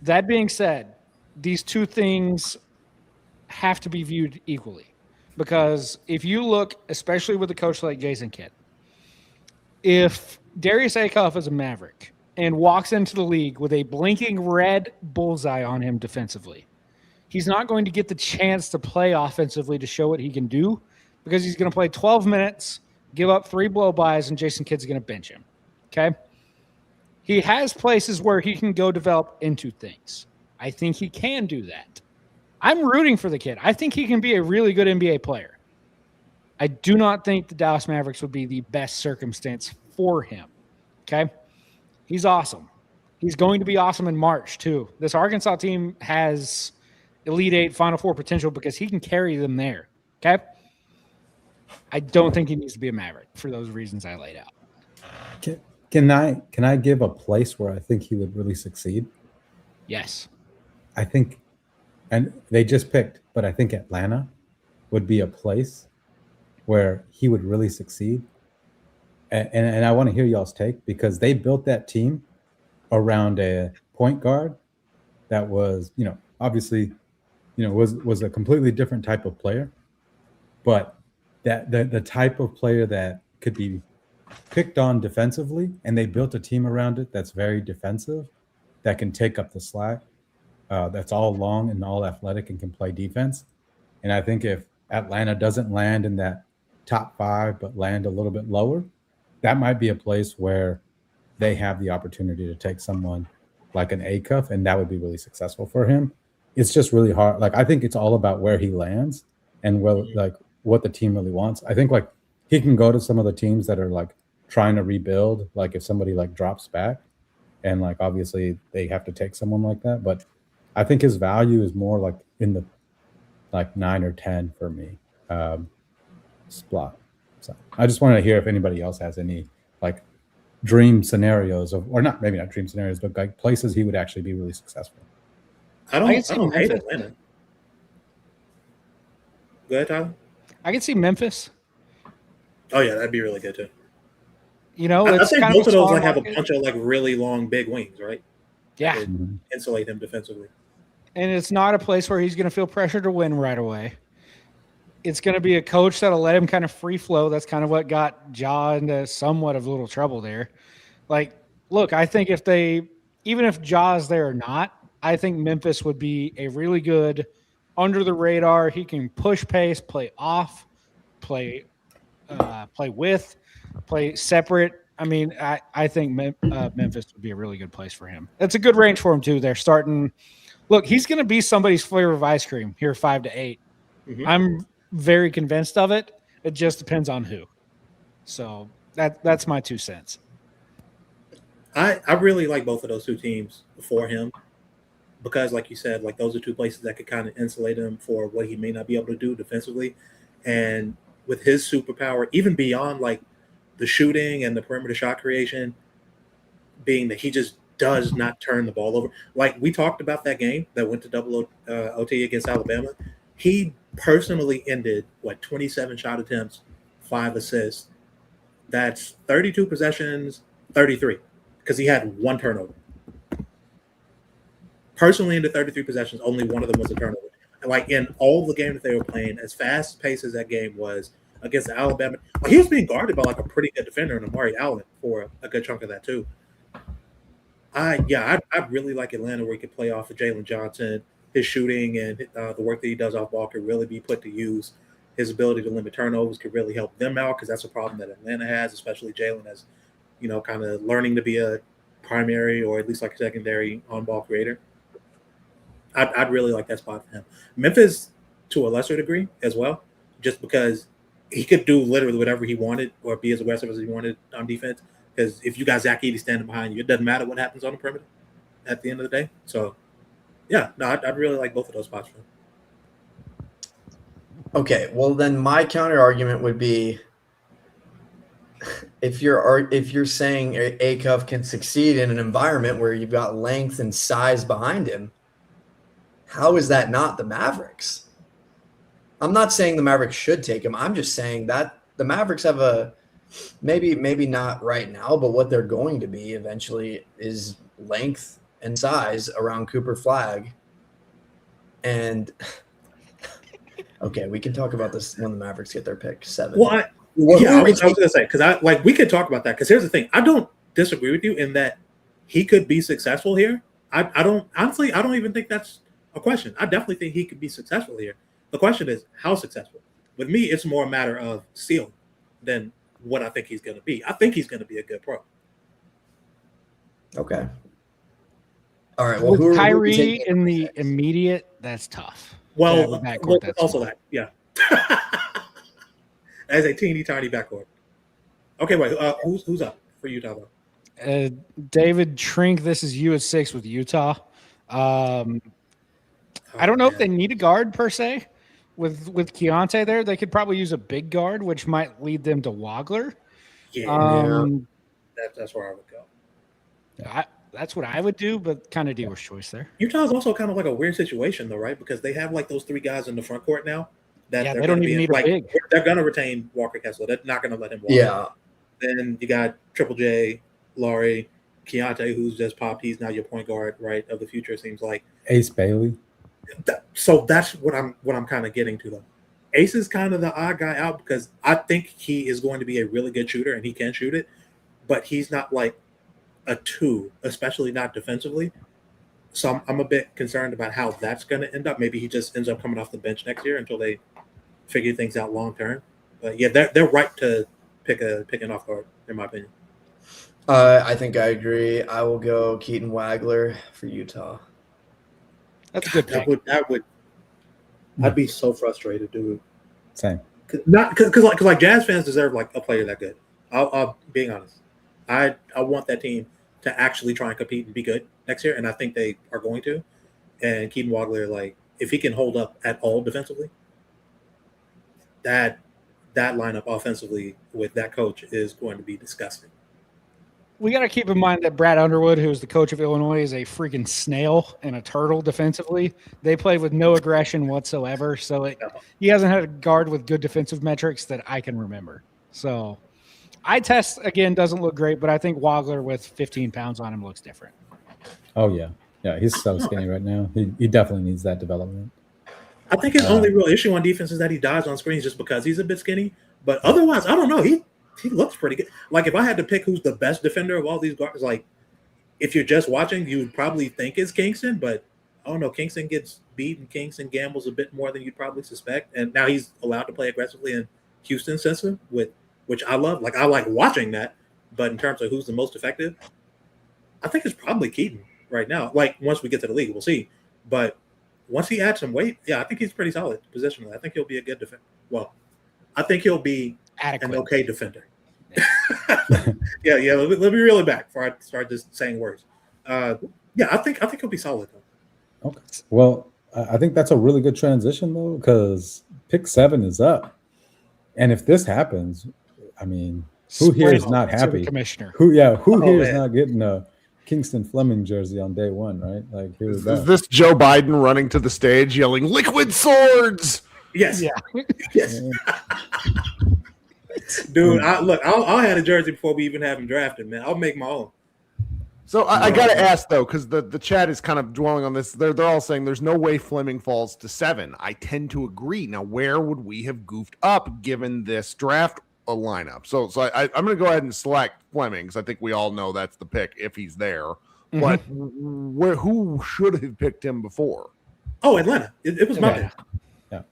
That being said, these two things have to be viewed equally. Because if you look, especially with a coach like Jason Kidd, if Darius Acuff is a Maverick and walks into the league with a blinking red bullseye on him defensively, he's not going to get the chance to play offensively to show what he can do because he's going to play 12 minutes, give up 3 blow-bys, and Jason Kidd's going to bench him. Okay? He has places where he can go develop into things. I think he can do that. I'm rooting for the kid. I think he can be a really good NBA player. I do not think the Dallas Mavericks would be the best circumstance for him. Okay? He's awesome. He's going to be awesome in March, too. This Arkansas team has Elite 8, Final 4 potential because he can carry them there. Okay? I don't think he needs to be a Maverick for those reasons I laid out. Can I give a place where I think he would really succeed? Yes. I think, and they just picked, but I think Atlanta would be a place where he would really succeed. And I want to hear y'all's take because they built that team around a point guard that was, obviously, was a completely different type of player, but that the type of player that could be picked on defensively, and they built a team around it that's very defensive, that can take up the slack, that's all long and all athletic and can play defense. And I think if Atlanta doesn't land in that top 5 but land a little bit lower, that might be a place where they have the opportunity to take someone like an Acuff, and that would be really successful for him. It's just really hard. Like, I think it's all about where he lands and what the team really wants. I think he can go to some of the teams that are trying to rebuild. Like if somebody drops back, and obviously they have to take someone like that. But I think his value is more in the 9 or 10 for me spot. So I just wanted to hear if anybody else has any dream scenarios or not dream scenarios, but like places he would actually be really successful. I can don't see hate Memphis. Atlanta. Go ahead, Tyler. I can see Memphis. Oh yeah, that'd be really good too. You know, I it's think kind both of of a those smaller like have a market. bunch of like really long big wings, right? Yeah, That could insulate him defensively. and it's not a place where he's going to feel pressure to win right away. It's going to be a coach that'll let him kind of free flow. That's kind of what got Ja into somewhat of a little trouble there. Like, look, I think even if Ja's there or not, I think Memphis would be a really good under the radar. He can push pace, play off, play with, play separate. I mean, I think Memphis would be a really good place for him. It's a good range for him too. They're starting. Look, he's going to be somebody's flavor of ice cream here, 5 to 8. Mhm. I'm very convinced of it. It just depends on who. So that's my 2 cents. I really like both of those two teams for him because, like you said, like those are two places that could kind of insulate him for what he may not be able to do defensively, and with his superpower, even beyond like the shooting and the perimeter shot creation, being that he just does not turn the ball over. Like we talked about that game that went to double OT against Alabama. He personally ended 27 shot attempts, 5 assists. That's 32 possessions, 33, because he had 1 turnover. Personally, into 33 possessions, only 1 of them was a turnover. And like in all the games that they were playing, as fast paced as that game was against Alabama, he was being guarded by like a pretty good defender in Amari Allen for a good chunk of that too. I really like Atlanta where he could play off of Jalen Johnson. His shooting and the work that he does off ball could really be put to use. His ability to limit turnovers could really help them out because that's a problem that Atlanta has, especially Jalen as, kind of learning to be a primary or at least like a secondary on-ball creator. I'd really like that spot for him. Memphis, to a lesser degree as well, just because he could do literally whatever he wanted or be as aggressive as he wanted on defense. Because if you got Zach Edey standing behind you, it doesn't matter what happens on the perimeter at the end of the day. So, yeah, no, I'd really like both of those spots for him. Okay, well then my counter argument would be if you're saying Acuff can succeed in an environment where you've got length and size behind him, how is that not the Mavericks? I'm not saying the Mavericks should take him. I'm just saying that the Mavericks have a maybe not right now, but what they're going to be eventually is length and size around Cooper Flag. And okay, we can talk about this when the Mavericks get their pick 7. Well, I was going to say, because we could talk about that, because here's the thing. I don't disagree with you in that he could be successful here. I don't even think that's a question. I definitely think he could be successful here. The question is how successful. With me, it's more a matter of ceiling than what I think he's going to be. I think he's going to be a good pro. Okay. All right. Well, with Kyrie in the immediate, that's tough. Well, also that, yeah. As a teeny tiny backcourt. Okay, wait. Who's up for Utah though? David Trink. This is you at 6 with Utah. I don't know if they need a guard per se. With Keontae there, they could probably use a big guard, which might lead them to Wagler. Yeah, that's where I would go. That's what I would do, but kind of dealer's choice there. Utah's also kind of like a weird situation, though, right? Because they have like those 3 guys in the front court now. That they don't even need a big. They're going to retain Walker Kessler. They're not going to let him walk. Yeah. Then you got Triple J, Laurie, Keontae, who's just popped. He's now your point guard, right, of the future. It seems like Ace Bailey. So that's what I'm kind of getting to, though. Ace is kind of the odd guy out because I think he is going to be a really good shooter and he can shoot it, but he's not like a 2, especially not defensively. So I'm a bit concerned about how that's going to end up. Maybe he just ends up coming off the bench next year until they figure things out long term. But yeah, they're right to pick an off guard, in my opinion. I think I agree. I will go Keaton Wagler for Utah. That's a good pick. I'd be so frustrated, dude. Same. Because like Jazz fans deserve like a player that good. I'll being honest. I want that team to actually try and compete and be good next year, and I think they are going to. And Keaton Wagler, like, if he can hold up at all defensively, that lineup offensively with that coach is going to be disgusting. we got to keep in mind that Brad Underwood, who is the coach of Illinois, is a freaking snail and a turtle defensively. They played with no aggression whatsoever. So he hasn't had a guard with good defensive metrics that I can remember. So eye test, again, doesn't look great, but I think Wagler with 15 pounds on him looks different. Oh, yeah. Yeah, he's so skinny right now. He definitely needs that development. I think his only real issue on defense is that he dies on screens just because he's a bit skinny. But otherwise, I don't know. He looks pretty good. Like, if I had to pick who's the best defender of all these guards, like, if you're just watching, you would probably think it's Kingston. But, I don't know. Kingston gets beat and Kingston gambles a bit more than you'd probably suspect. And now he's allowed to play aggressively in Houston's system, which I love. Like, I like watching that. But in terms of who's the most effective, I think it's probably Keaton right now. Like, once we get to the league, we'll see. But once he adds some weight, yeah, I think he's pretty solid positionally. I think he'll be a good defender. Well, I think he'll be an okay defender. Yeah. Let me reel it back before I start just saying words. I think he'll be solid though. Okay. Well, I think that's a really good transition though, because pick 7 is up, and if this happens, I mean, who here is not happy? Commissioner. Who here is not getting a Kingston Fleming jersey on day 1, right? Like, here we go. Is this Joe Biden running to the stage yelling "Liquid Swords"? Yes. Yeah. Yes. Dude, I'll have a jersey before we even have him drafted, man. I'll make my own. So I got to ask though, because the chat is kind of dwelling on this. They're all saying there's no way Fleming falls to 7. I tend to agree. Now, where would we have goofed up given this draft lineup? So I'm going to go ahead and select Fleming because I think we all know that's the pick if he's there. Mm-hmm. But who should have picked him before? Oh, Atlanta. It was my pick. Yeah.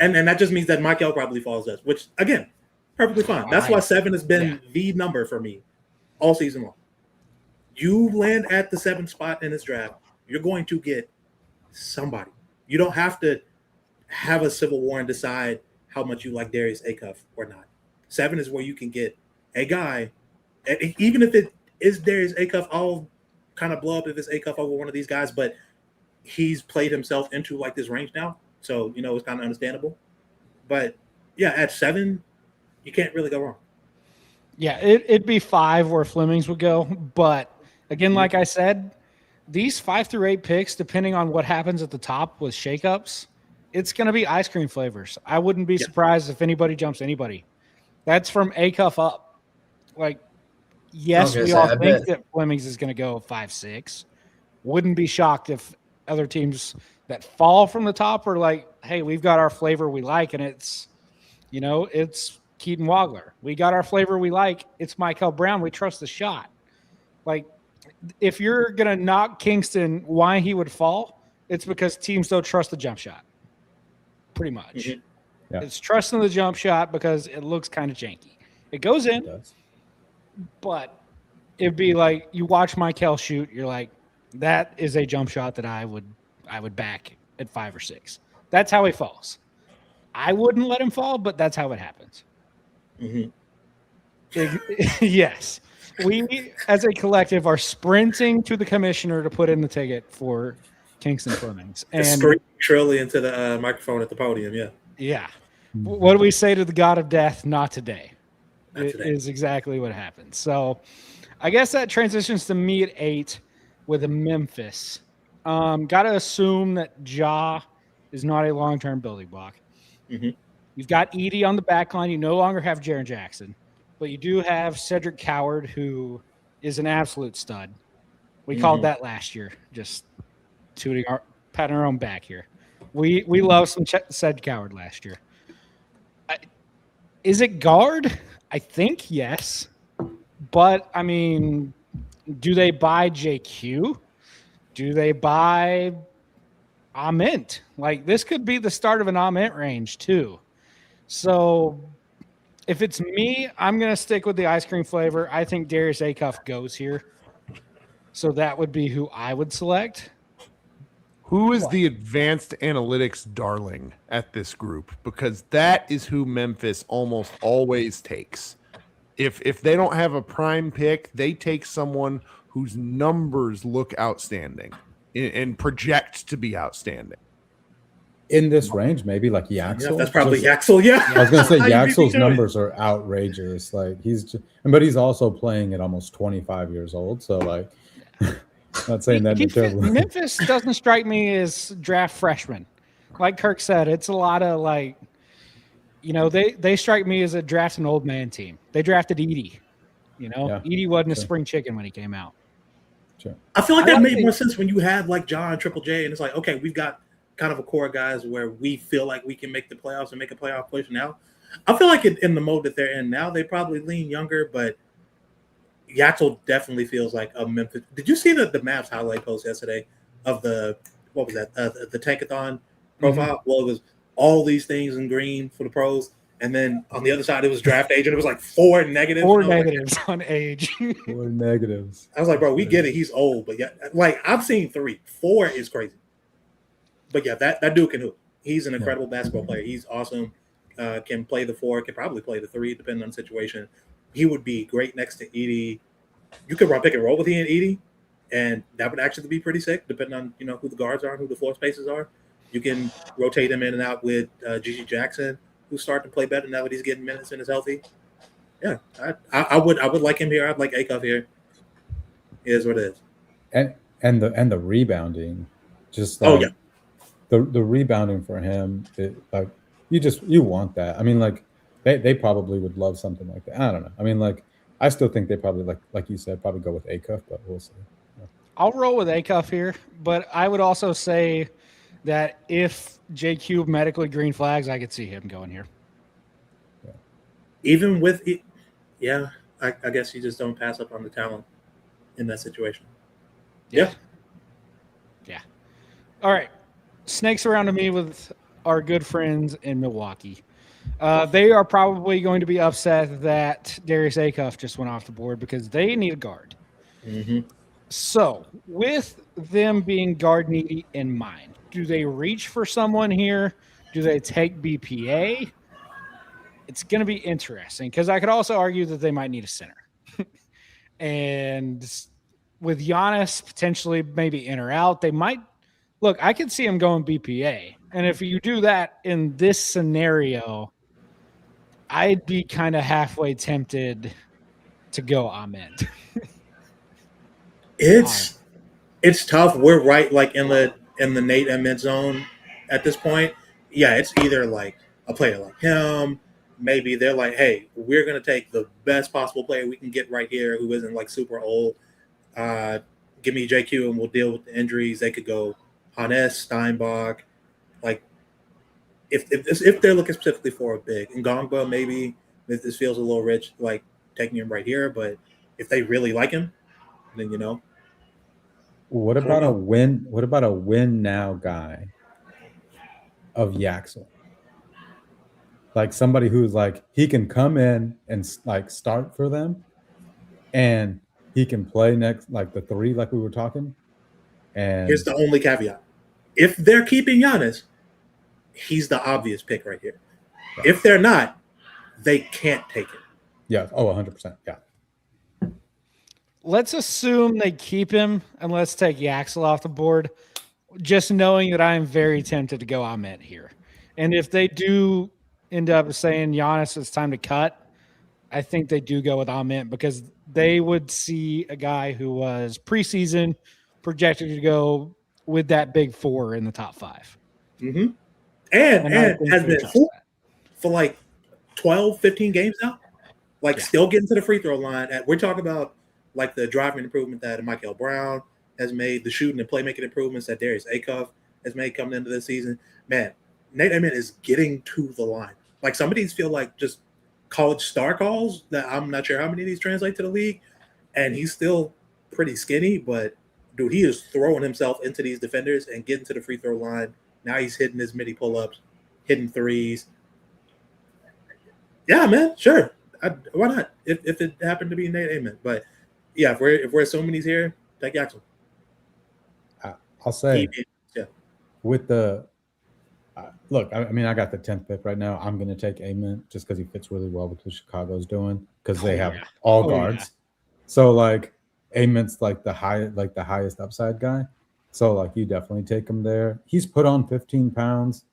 And that just means that Michael probably falls as, which again, perfectly fine. That's why 7 has been the number for me all season long. You land at the 7th spot in this draft, you're going to get somebody. You don't have to have a civil war and decide how much you like Darius Acuff or not. 7 is where you can get a guy, and even if it is Darius Acuff, I'll kind of blow up if it's Acuff over one of these guys, but he's played himself into like this range now. So, it's kind of understandable. But yeah, at 7, you can't really go wrong. Yeah, it'd be 5 where Fleming's would go. But again, like I said, these 5 through 8 picks, depending on what happens at the top with shakeups, it's going to be ice cream flavors. I wouldn't be surprised if anybody jumps anybody. That's from Acuff up. Like, yes, we all think that Fleming's is going to go 5-6. Wouldn't be shocked if other teams that fall from the top are like, hey, we've got our flavor we like, and it's Keaton Wagler. We got our flavor we like. It's Michael Brown. We trust the shot. Like, if you're going to knock Kingston, why he would fall, it's because teams don't trust the jump shot. Pretty much. Mm-hmm. Yeah. It's trusting the jump shot because it looks kind of janky. It goes in, but it'd be like you watch Michael shoot, you're like, that is a jump shot that I would back at 5 or 6. That's how he falls. I wouldn't let him fall, but that's how it happens. Mm-hmm. Yes. We, as a collective, are sprinting to the commissioner to put in the ticket for Kingston Flemings. And scream shrilly into the microphone at the podium, yeah. Yeah. What do we say to the God of Death? Not today. Not today. Is exactly what happens. So I guess that transitions to me at 8 with a Memphis. Got to assume that Ja is not a long-term building block. Mm-hmm. You've got Edey on the back line. You no longer have Jaren Jackson, but you do have Cedric Coward, who is an absolute stud. We called that last year, just patting our own back here. We love some Ced Coward last year. Is it guard? I think yes. But, I mean, do they buy JQ? Do they buy Ament? Like, this could be the start of an Ament range, too. So, if it's me, I'm going to stick with the ice cream flavor. I think Darius Acuff goes here. So, that would be who I would select. Who is the advanced analytics darling at this group? Because that is who Memphis almost always takes. If they don't have a prime pick, they take someone whose numbers look outstanding and project to be outstanding. in this range, maybe like Yaxel. Yeah, that's probably Yaxel. Yeah, I was gonna say How you beat me Yaxel's to it? numbers are outrageous. Like but he's also playing at almost 25 years old. So like, not saying that in a terrible way. Memphis doesn't strike me as draft freshmen. Like Kirk said, it's a lot of like, they strike me as a draft an old man team. They drafted Edie. Yeah, Edie wasn't a sure. spring chicken when he came out. Sure. I feel like I that like made the- more sense when you had like John, Triple J, and it's like, okay, we've got kind of a core of guys where we feel like we can make the playoffs and make a playoff push now. I feel like in the mode that they're in now, they probably lean younger, but Yaxel definitely feels like a Memphis. Did you see the Mavs highlight post yesterday of the Tankathon profile? Well, it was all these things in green for the pros, and then on the other side it was draft age, and it was like 4 negatives. Four And I was like, negatives on age. 4 negatives. I was like, bro, we get it. He's old, but yeah, like I've seen 3. 4 is crazy. But yeah, that dude can hoop. He's an incredible basketball player. He's awesome. Can play the 4, can probably play the 3, depending on the situation. He would be great next to Edie. You could run pick and roll with he and Edie, and that would actually be pretty sick, depending on who the guards are and who the floor spaces are. You can rotate him in and out with Gigi Jackson, who's starting to play better now that he's getting minutes and is healthy. Yeah, I would like him here. I'd like Acuff here. It is what it is. And the rebounding, just like, Oh yeah. The rebounding for him, like you want that. I mean, like they probably would love something like that. I don't know. I mean, like I still think they probably like you said, probably go with Acuff, but we'll see. Yeah. I'll roll with Acuff here, but I would also say that if JQ medically green flags, I could see him going here. Even with it, yeah, I guess you just don't pass up on the talent in that situation. Yeah. All right. Snakes around to me with our good friends in Milwaukee. They are probably going to be upset that Darius Acuff just went off the board because they need a guard. Mm-hmm. So, with them being guard needy in mind, do they reach for someone here? Do they take BPA? It's going to be interesting because I could also argue that they might need a center. And with Giannis potentially maybe in or out, they might – look, I could see him going BPA. And if you do that in this scenario, I'd be kind of halfway tempted to go Ahmed. It's tough. We're right like in the Nate Emmett zone at this point. Yeah, it's either like a player like him. Maybe they're like, hey, we're gonna take the best possible player we can get right here, who isn't like super old. Give me JQ and we'll deal with the injuries. They could go Hannes, Steinbach. Like if they're looking specifically for a big Ngongba, maybe this feels a little rich, like taking him right here. But if they really like him, then What about a win? What about a win now guy of Yaxel? Like somebody who's like he can come in and like start for them, and he can play next like the 3, like we were talking. And here's the only caveat: if they're keeping Giannis, he's the obvious pick right here. Yeah. If they're not, they can't take it. Yeah. Oh, 100%. Yeah. Let's assume they keep him, and let's take Yaxel off the board, just knowing that I am very tempted to go Ahmed here. And if they do end up saying Giannis, it's time to cut, I think they do go with Ahmed because they would see a guy who was preseason projected to go with that big 4 in the top 5. Mm-hmm. And has been for like 12, 15 games now. Like still getting to the free throw line. We're talking about like the driving improvement that Michael Brown has made, the shooting and playmaking improvements that Darius Acuff has made coming into this season. Man, Nate Emmett is getting to the line. Like some of these feel like just college star calls that I'm not sure how many of these translate to the league. And he's still pretty skinny, but dude, he is throwing himself into these defenders and getting to the free throw line. Now he's hitting his midi pull-ups, hitting threes. Yeah, man, sure. Why not? If it happened to be Nate Emmett, but yeah, if we're assuming he's here, take Yaxel. I'll say with the look. I mean, I got the 10th pick right now. I'm going to take Emmett just because he fits really well with what Chicago's doing because they have all guards. Yeah. So like Emmett's like the highest upside guy. So like you definitely take him there. He's put on 15 pounds.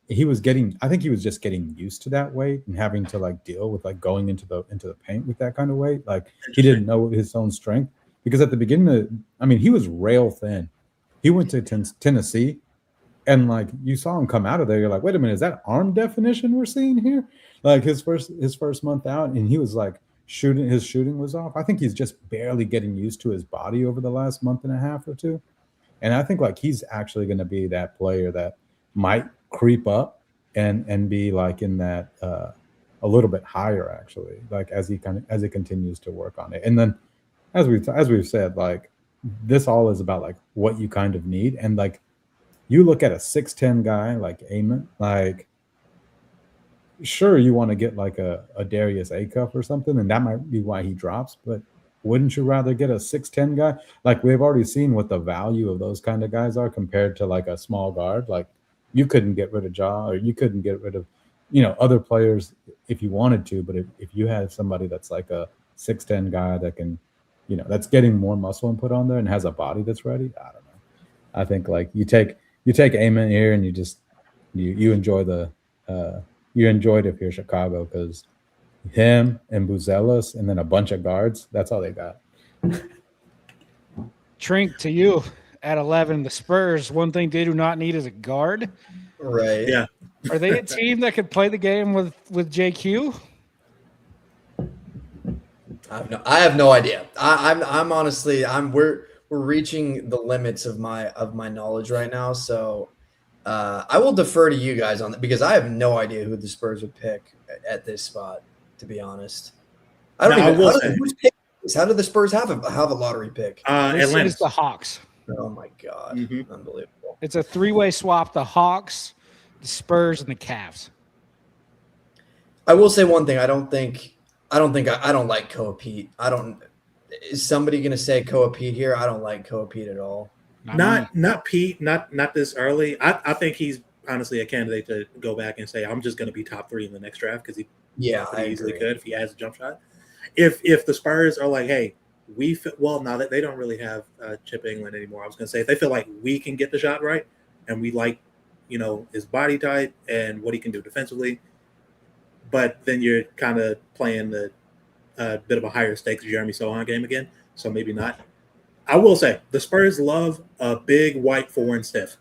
he was getting, I think he was just getting used to that weight and having to like deal with like going into the paint with that kind of weight. Like he didn't know his own strength, because at the beginning, I mean, he was rail thin. He went to Tennessee, and like you saw him come out of there, you're like, wait a minute, is that arm definition we're seeing here? Like his first month out, and he was like his shooting was off. I think he's just barely getting used to his body over the last month and a half or two. And I think like he's actually going to be that player that might creep up and be like in that a little bit higher, actually, like as he continues to work on it. And then as we've said, like this all is about like what you kind of need. And like you look at a 6'10" guy like Amon, like sure you want to get like a Darius Acuff or something, and that might be why he drops, but wouldn't you rather get a 6'10" guy? Like we've already seen what the value of those kind of guys are compared to like a small guard. Like you couldn't get rid of Ja, or you couldn't get rid of, other players if you wanted to, but if you have somebody that's like a 6'10" guy that can, that's getting more muscle and put on there and has a body that's ready, I don't know. I think like you take Amon here and you just you enjoy you enjoyed it if you're Chicago, because him and Buzelis and then a bunch of guards, that's all they got. Trink, to you at 11, the Spurs, one thing they do not need is a guard. Right. Yeah. Are they a team that could play the game with JQ? I have no idea. I'm honestly, we're reaching the limits of my knowledge right now. So I will defer to you guys on that, because I have no idea who the Spurs would pick at this spot, to be honest. I don't even know who's picking this. How did the Spurs have a lottery pick? This is the Hawks. Oh my God. Mm-hmm. Unbelievable. It's a three-way swap, the Hawks, the Spurs, and the Cavs. I will say one thing. I don't like Koa Pete. Is somebody going to say Koa Pete here? I don't like Koa Pete at all. Not Pete, not this early. I think he's honestly a candidate to go back and say, I'm just going to be top 3 in the next draft, because he easily could if he has a jump shot. If the Spurs are like, hey, now that they don't really have Chip England anymore, I was going to say, if they feel like we can get the shot right and we like, his body type and what he can do defensively, but then you're kind of playing the bit of a higher stakes Jeremy Sohan game again, so maybe not. I will say the Spurs love a big white foreign stiff,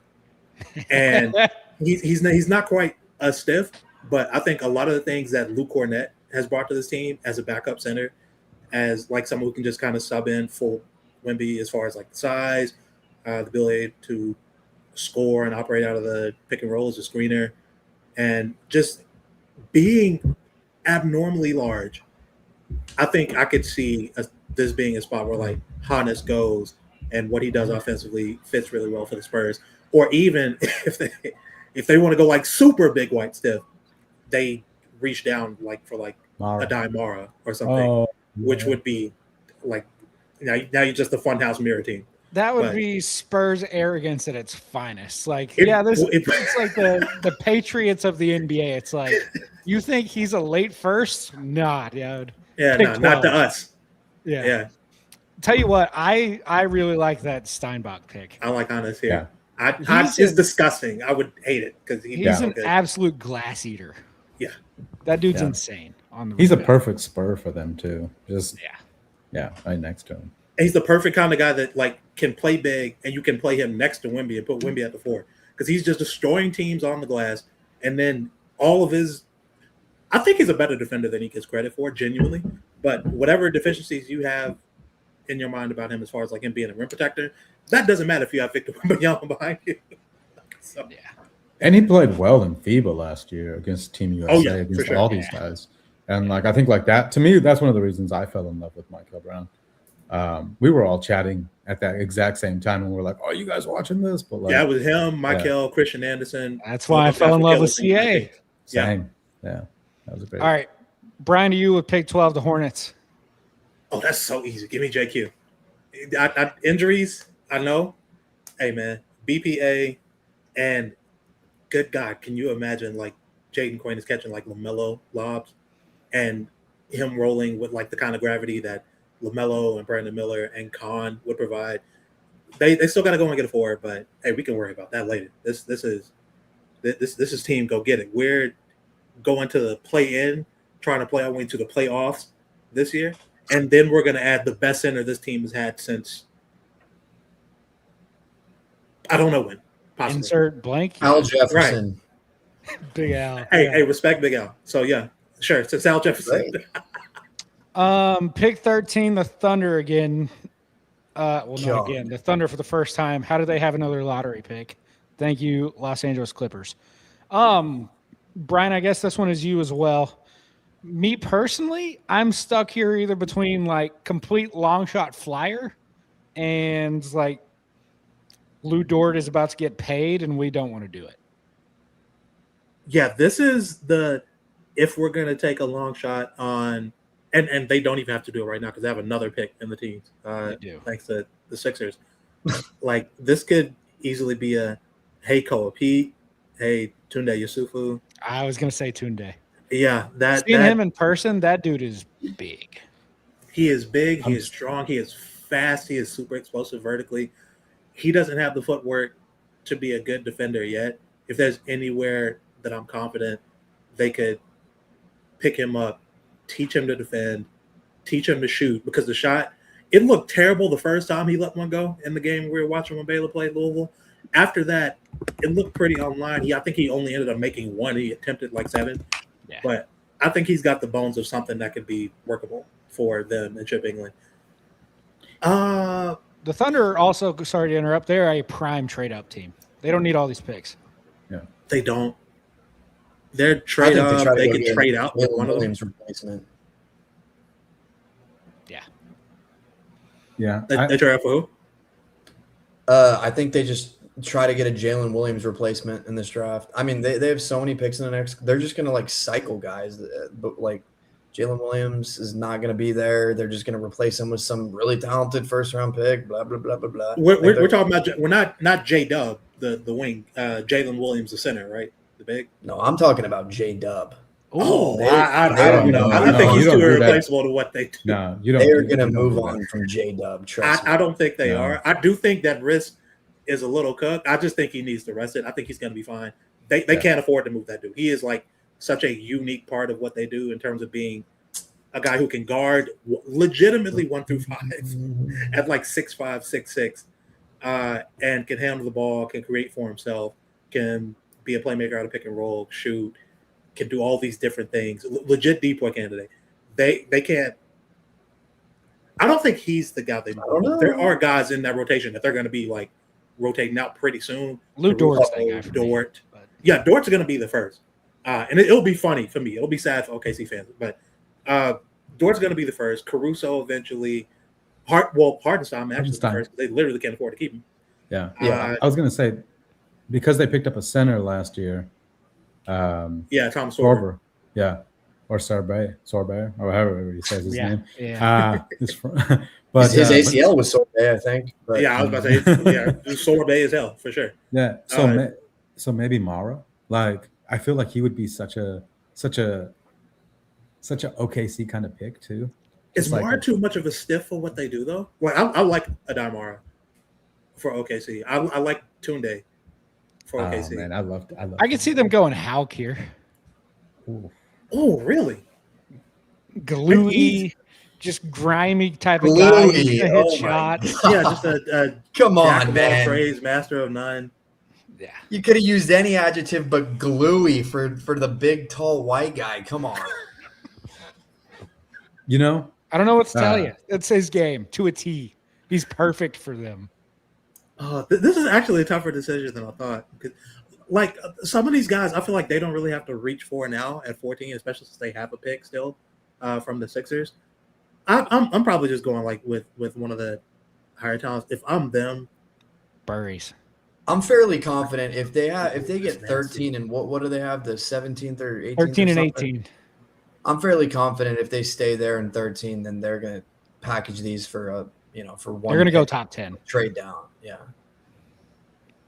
and he's not quite a stiff, but I think a lot of the things that Luke Cornett has brought to this team as a backup center, as like someone who can just kind of sub in for Wemby as far as like the size, the ability to score and operate out of the pick and roll as a screener, and just being abnormally large. I think I could see this being a spot where like Hannes goes and what he does offensively fits really well for the Spurs. Or even if they want to go like super big white stiff, they reach down like for like a Dybantsa or something, which would be like now you're just the funhouse mirror team. That would be Spurs arrogance at its finest. Like, it's like the Patriots of the NBA. It's like, you think he's a late first? Nah, dude. Yeah, no, not to us. Yeah. Tell you what, I really like that Steinbach pick. I like Hannes here. Yeah. It's disgusting. I would hate it because he's an absolute glass eater. Yeah. That dude's insane. He's a perfect Spur for them too. Right next to him. He's the perfect kind of guy that like can play big, and you can play him next to Wemby and put Wemby at the 4, because he's just destroying teams on the glass. And then all of his, I think he's a better defender than he gets credit for, genuinely. But whatever deficiencies you have in your mind about him, as far as like him being a rim protector, that doesn't matter if you have Victor Wembanyama behind you. So. Yeah. And he played well in FIBA last year against Team USA, against all these guys. And like I think like that, to me, that's one of the reasons I fell in love with Michael Brown. We were all chatting at that exact same time, and we were like, "Oh, you guys watching this?" But like, it was him, Michael, Christian Anderson. That's why I fell in love with CA. Same, yeah, that was great. All right, Brian, to you with pick 12, the Hornets. Oh, that's so easy. Give me JQ. Injuries, I know. Hey man, BPA, and good God, can you imagine like Jaden Quinn is catching like LaMelo lobs, and him rolling with like the kind of gravity that LaMelo and Brandon Miller and Khan would provide. They still got to go and get a 4, but hey, we can worry about that later. This is This is team go get it. We're going to the play-in, trying to play our way to the playoffs this year, and then we're going to add the best center this team has had since I don't know when. Possibly. Insert blank. Al Jefferson. Big Al. Hey, respect Big Al. So yeah, sure. So Al Jefferson. Right. Pick 13, the Thunder again. Not God. again. The Thunder for the first time. How do they have another lottery pick? Thank you, Los Angeles Clippers. Brian, I guess this one is you as well. Me personally, I'm stuck here either between like complete long shot flyer and like Lou Dort is about to get paid and we don't want to do it. Yeah, this is if we're going to take a long shot on, and they don't even have to do it right now because they have another pick in the teams. They do. Thanks to the Sixers. Like this could easily be a hey Koa Pete, hey Tunde Yusufu. I was going to say Tunde. Yeah, Seeing him in person, that dude is big. He is big. He is strong. He is fast. He is super explosive vertically. He doesn't have the footwork to be a good defender yet. If there's anywhere that I'm confident they could pick him up, teach him to defend, teach him to shoot, because the shot, it looked terrible the first time he let one go in the game we were watching when Baylor played Louisville. After that, it looked pretty online. I think he only ended up making one. He attempted like 7. Yeah. But I think he's got the bones of something that could be workable for them in Chip England. The Thunder also, sorry to interrupt, they're a prime trade-up team. They don't need all these picks. Yeah. They don't. They're trade up. They can trade out with one of them. Replacement. Yeah. Yeah. They trade out for who? I think they just try to get a Jalen Williams replacement in this draft. I mean, they have so many picks in the next. They're just going to like cycle guys, but like Jalen Williams is not going to be there. They're just going to replace him with some really talented first round pick. Blah blah blah blah blah. We're talking about. We're not J Dub the wing. Jalen Williams the center, right? The big. No, I'm talking about J Dub. I don't know. I think he's too irreplaceable to what they do. No, you don't. They're going to move on from J Dub. I don't think they are. I do think that risk is a little cooked. I just think he needs to rest it. I think he's going to be fine. They can't afford to move that dude. He is like such a unique part of what they do in terms of being a guy who can guard legitimately 1 through 5 at like 6'5", 6'6", and can handle the ball, can create for himself, can be a playmaker out of pick and roll, shoot, can do all these different things. Legit decoy candidate. They can't. I don't think he's the guy they move. There are guys in that rotation that they're going to be like rotating out pretty soon. Lou Dort's that guy for Dort. Me, yeah, Dort's going to be the first. And it'll be funny for me. It'll be sad for OKC fans. But Dort's going to be the first. Caruso eventually. Hartenstein actually the first. They literally can't afford to keep him. Yeah. I was going to say, because they picked up a center last year. Tom Sorber. Yeah. Or Sorbet, or however he says his name. Yeah. But his ACL was Sorbet, I think. But, yeah, I was about to say, Sorbet as hell for sure. Yeah. So maybe Mara. Like, I feel like he would be such a OKC kind of pick too. Is Mara too much of a stiff for what they do though? Well, I like Adai Mara for OKC. I like Tunde for OKC. Man, I love. I could see them going Hauk here. Oh, really? Gluey, just grimy type of guy. Hit shot. Yeah, just a come on, man. Phrase, master of none. Yeah, you could have used any adjective but gluey for the big, tall, white guy. Come on. You know, I don't know what to tell you. It's his game to a T. He's perfect for them. This is actually a tougher decision than I thought. Like some of these guys, I feel like they don't really have to reach for now at 14, especially since they have a pick still from the Sixers. I'm probably just going like with one of the higher talents. If I'm them, Burries. I'm fairly confident if they get 13 and what do they have, the 17th or 18th? 13 and 18. I'm fairly confident if they stay there in 13, then they're going to package these for for one. They're going to go top 10. Trade down, yeah.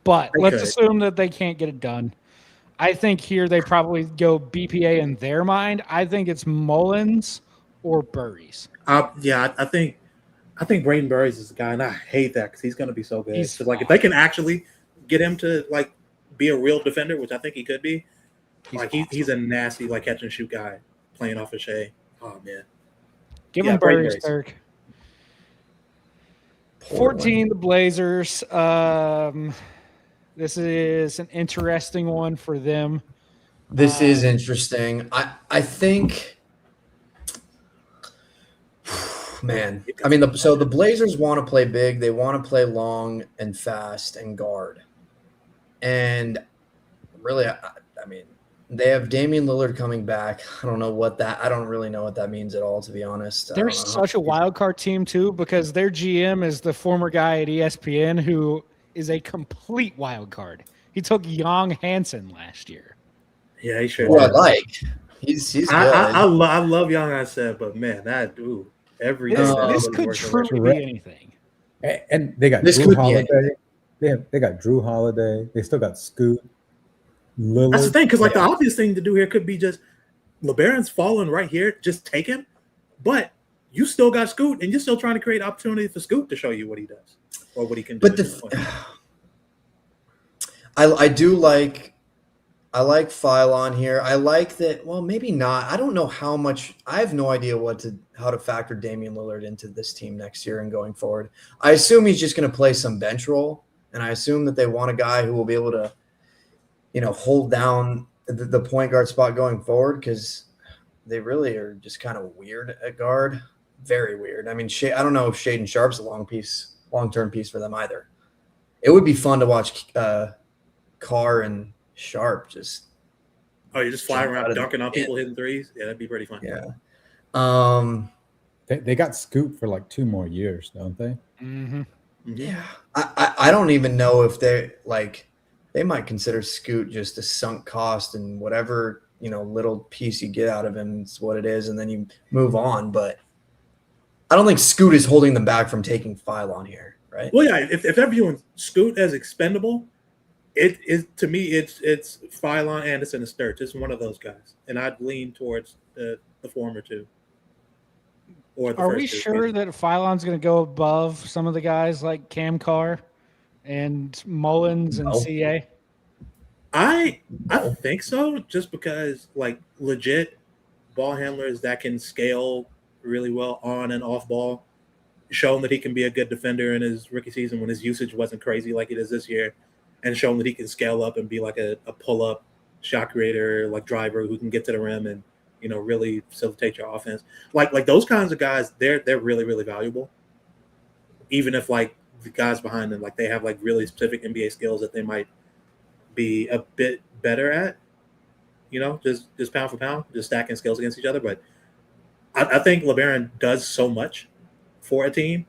But let's assume that they can't get it done. I think here they probably go BPA in their mind. I think it's Mullins or Burries. I think Braden Burries is the guy, and I hate that because he's going to be so good. So like if they can actually get him to like be a real defender, which I think he could be, he's awesome. a nasty like catch and shoot guy playing off of Shea. Oh man, Give Yeah, them great birdies, race. Kirk. Portland. 14, the Blazers. This is an interesting one for them. This is interesting. I think, man. I mean, the Blazers want to play big. They want to play long and fast and guard. And really, I mean, they have Damian Lillard coming back. I don't really know what that means at all, to be honest. They're such a wild card team too, because their GM is the former guy at ESPN who is a complete wild card. He took Young Hansen last year. Yeah, he should. Who I like. He's good. I love Young. I said, but man, every This could truly be anything. And they got Drew Holiday. They got Drew Holiday. They still got Scoot. Lillard. That's the thing, because the obvious thing to do here could be just LeBaron's falling right here, just take him. But you still got Scoot, and you're still trying to create opportunity for Scoot to show you what he does or what he can do. But I do like Phylon here. I like that. Well, maybe not. I don't know how much. I have no idea how to factor Damian Lillard into this team next year and going forward. I assume he's just going to play some bench role, and I assume that they want a guy who will be able to, hold down the point guard spot going forward, because they really are just kind of weird at guard. Very weird. I mean, I don't know if Shaedon Sharp's a long-term piece for them either. It would be fun to watch Carr and Sharp just. Oh, you're just flying around dunking on people hitting threes? Yeah, that'd be pretty fun. Yeah. They got Scoot for like 2 more years, don't they? Mm-hmm. Yeah. I don't even know if they might consider Scoot just a sunk cost, and whatever, little piece you get out of him is what it is, and then you move on. But I don't think Scoot is holding them back from taking Phylon here, right? Well, yeah, if they're viewing Scoot as expendable, it is, to me, it's Phylon, Anderson, and Sturts. It's one of those guys, and I'd lean towards the former two. Are we sure that Phylon's going to go above some of the guys like Cam Carr and Mullins and CA? I think so, just because legit ball handlers that can scale really well on and off ball, shown that he can be a good defender in his rookie season when his usage wasn't crazy like it is this year, and shown that he can scale up and be like a pull-up shot creator, driver who can get to the rim and really facilitate your offense. Like those kinds of guys, they're really, really valuable. Even if the guys behind them, they have really specific NBA skills that they might be a bit better at, just pound for pound, just stacking skills against each other. But I think LeBaron does so much for a team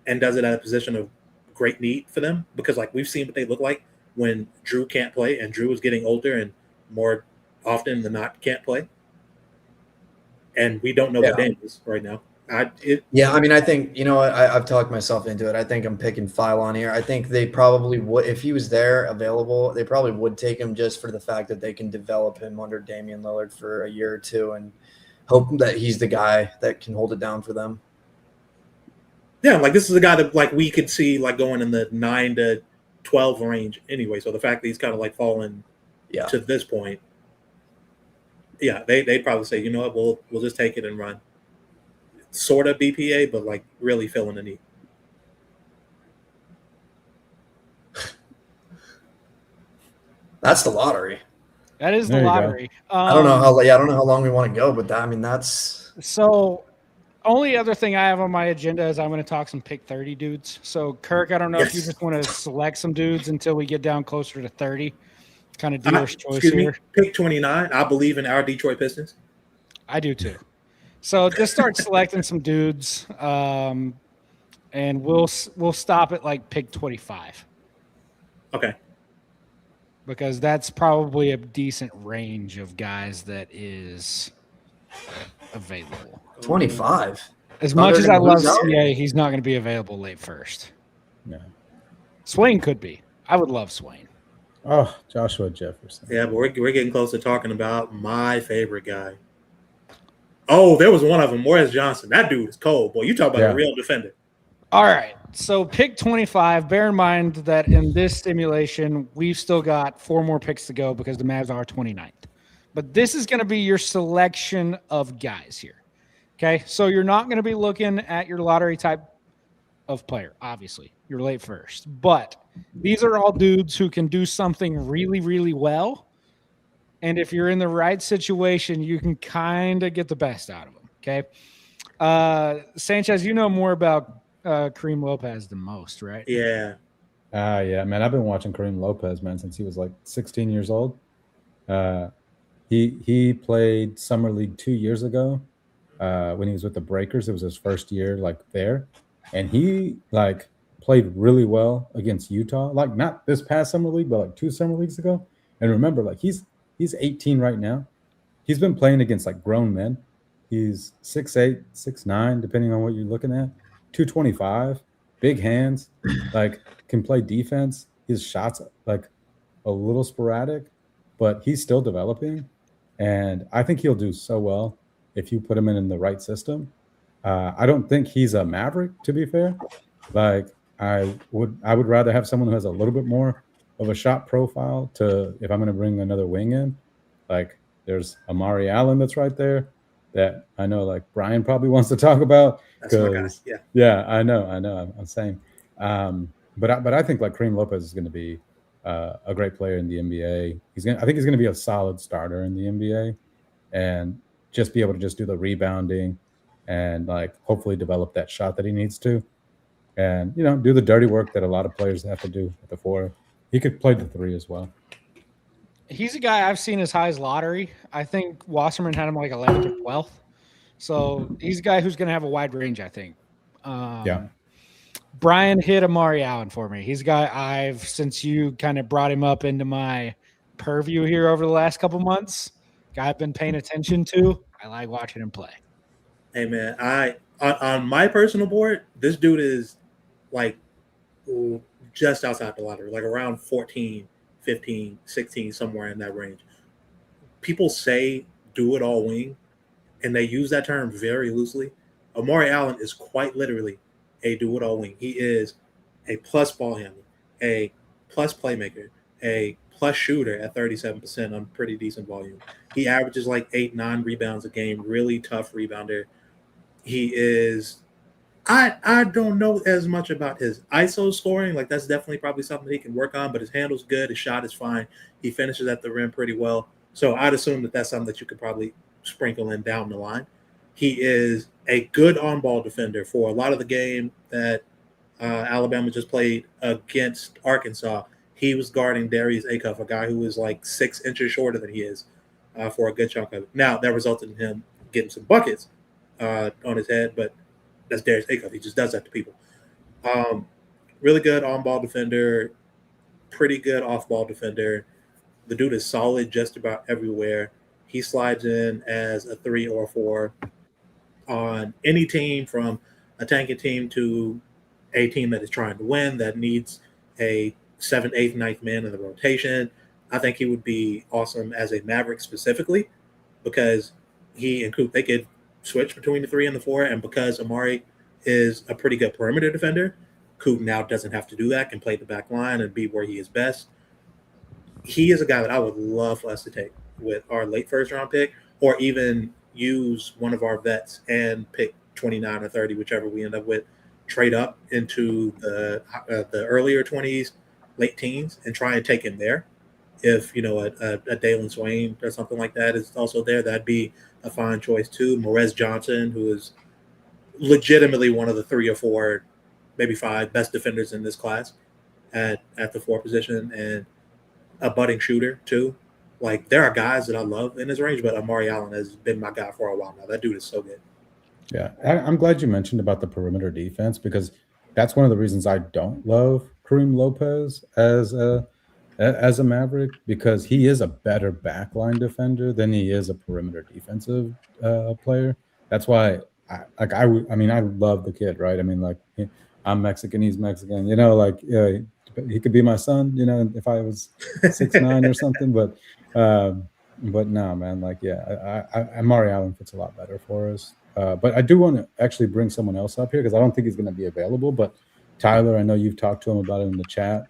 and does it at a position of great need for them, because we've seen what they look like when Drew can't play, and Drew is getting older and more often than not can't play. And we don't know what Dame is right now. I mean, I think, I've talked myself into it. I think I'm picking Phylon here. I think they probably would, if he was there available, they probably would take him just for the fact that they can develop him under Damian Lillard for a year or two and hope that he's the guy that can hold it down for them. Yeah, this is a guy that we could see going in the 9 to 12 range anyway. So the fact that he's kind of fallen to this point, they'd probably say, you know what, we'll just take it and run. Sort of BPA, but really filling the need. That's the lottery. That is the lottery. I don't know how long we want to go, but that's so. Only other thing I have on my agenda is I'm going to talk some pick 30 dudes. So Kirk, I don't know if you just want to select some dudes until we get down closer to 30. Kind of dealer's choice here. Pick 29. I believe in our Detroit Pistons. I do too. So just start selecting some dudes, and we'll stop at pick 25. Okay. Because that's probably a decent range of guys that is available. 25. As much as I love CA, he's not going to be available late first. No. Swain could be. I would love Swain. Oh, Joshua Jefferson. Yeah, but we're getting close to talking about my favorite guy. Oh, there was one of them, Morris Johnson. That dude is cold, boy. You talk about a real defender. All right. So pick 25. Bear in mind that in this simulation, we've still got 4 more picks to go because the Mavs are 29th. But this is going to be your selection of guys here. Okay. So you're not going to be looking at your lottery type of player, obviously. You're late first. But these are all dudes who can do something really, really well. And if you're in the right situation, you can kind of get the best out of them. Okay. Sanchez, you know more about Kareem Lopez than most, right? Yeah. Yeah, man. I've been watching Kareem Lopez, man, since he was like 16 years old. He played summer league 2 years ago when he was with the Breakers. It was his first year like there, and he like played really well against Utah. Like not this past summer league, but like 2 summer leagues ago. And remember, like he's 18 right now. He's been playing against like grown men. He's 6'8", 6'9", depending on what you're looking at. 225, big hands, like can play defense. His shots like a little sporadic, but he's still developing. And I think he'll do so well if you put him in the right system. I don't think he's a Maverick, to be fair. Like I would rather have someone who has a little bit more of a shot profile to if I'm going to bring another wing in. Like there's Amari Allen that's right there that I know like Brian probably wants to talk about. That's my guy. Yeah. Yeah, I know. I'm saying. But I think like Kareem Lopez is going to be a great player in the NBA. I think he's going to be a solid starter in the NBA, and just be able to just do the rebounding, and like hopefully develop that shot that he needs to, and do the dirty work that a lot of players have to do at the 4. He could play the 3 as well. He's a guy I've seen as high as lottery. I think Wasserman had him like 11th or 12th. So he's a guy who's going to have a wide range, I think. Yeah. Brian hit Amari Allen for me. He's a guy since you kind of brought him up into my purview here over the last couple months, guy I've been paying attention to. I like watching him play. Hey, man, on my personal board, this dude is like just outside the lottery, like around 14, 15, 16, somewhere in that range. People say do it all wing, and they use that term very loosely. Amari Allen is quite literally a do it all wing. He is a plus ball handler, a plus playmaker, a plus shooter at 37% on pretty decent volume. He averages like 8-9 rebounds a game, really tough rebounder. He is I don't know as much about his ISO scoring. Like that's definitely probably something he can work on, but his handle's good, his shot is fine. He finishes at the rim pretty well. So I'd assume that that's something that you could probably sprinkle in down the line. He is a good on-ball defender for a lot of the game that Alabama just played against Arkansas. He was guarding Darius Acuff, a guy who is like 6 inches shorter than he is for a good chunk of it. Now, that resulted in him getting some buckets on his head, but that's Darius Acuff. He just does that to people. Really good on-ball defender, pretty good off-ball defender. The dude is solid just about everywhere. He slides in as a 3 or 4 on any team, from a tanking team to a team that is trying to win, that needs a 7th, 8th, 9th man in the rotation. I think he would be awesome as a Maverick specifically because he and Coop, they could switch between the 3 and the 4, and because Amari is a pretty good perimeter defender, Coop now doesn't have to do that, can play the back line and be where he is best. He is a guy that I would love for us to take with our late first-round pick, or even use one of our vets and pick 29 or 30, whichever we end up with, trade up into the earlier 20s, late teens, and try and take him there. If, a Dalen Swain or something like that is also there, that'd be a fine choice too. Morez Johnson, who is legitimately one of the 3 or 4, maybe 5 best defenders in this class at the 4 position, and a budding shooter too. Like, there are guys that I love in his range, but Amari Allen has been my guy for a while now. That dude is so good. Yeah, I'm glad you mentioned about the perimeter defense, because that's one of the reasons I don't love Kareem Lopez as a Maverick, because he is a better backline defender than he is a perimeter defensive player. That's why I love the kid, right? I mean, like, I'm Mexican, he's Mexican, he could be my son, if I was 6'9" or something, but no, man, like, yeah, Amari Allen fits a lot better for us. But I do want to actually bring someone else up here because I don't think he's going to be available. But Tyler, I know you've talked to him about it in the chat.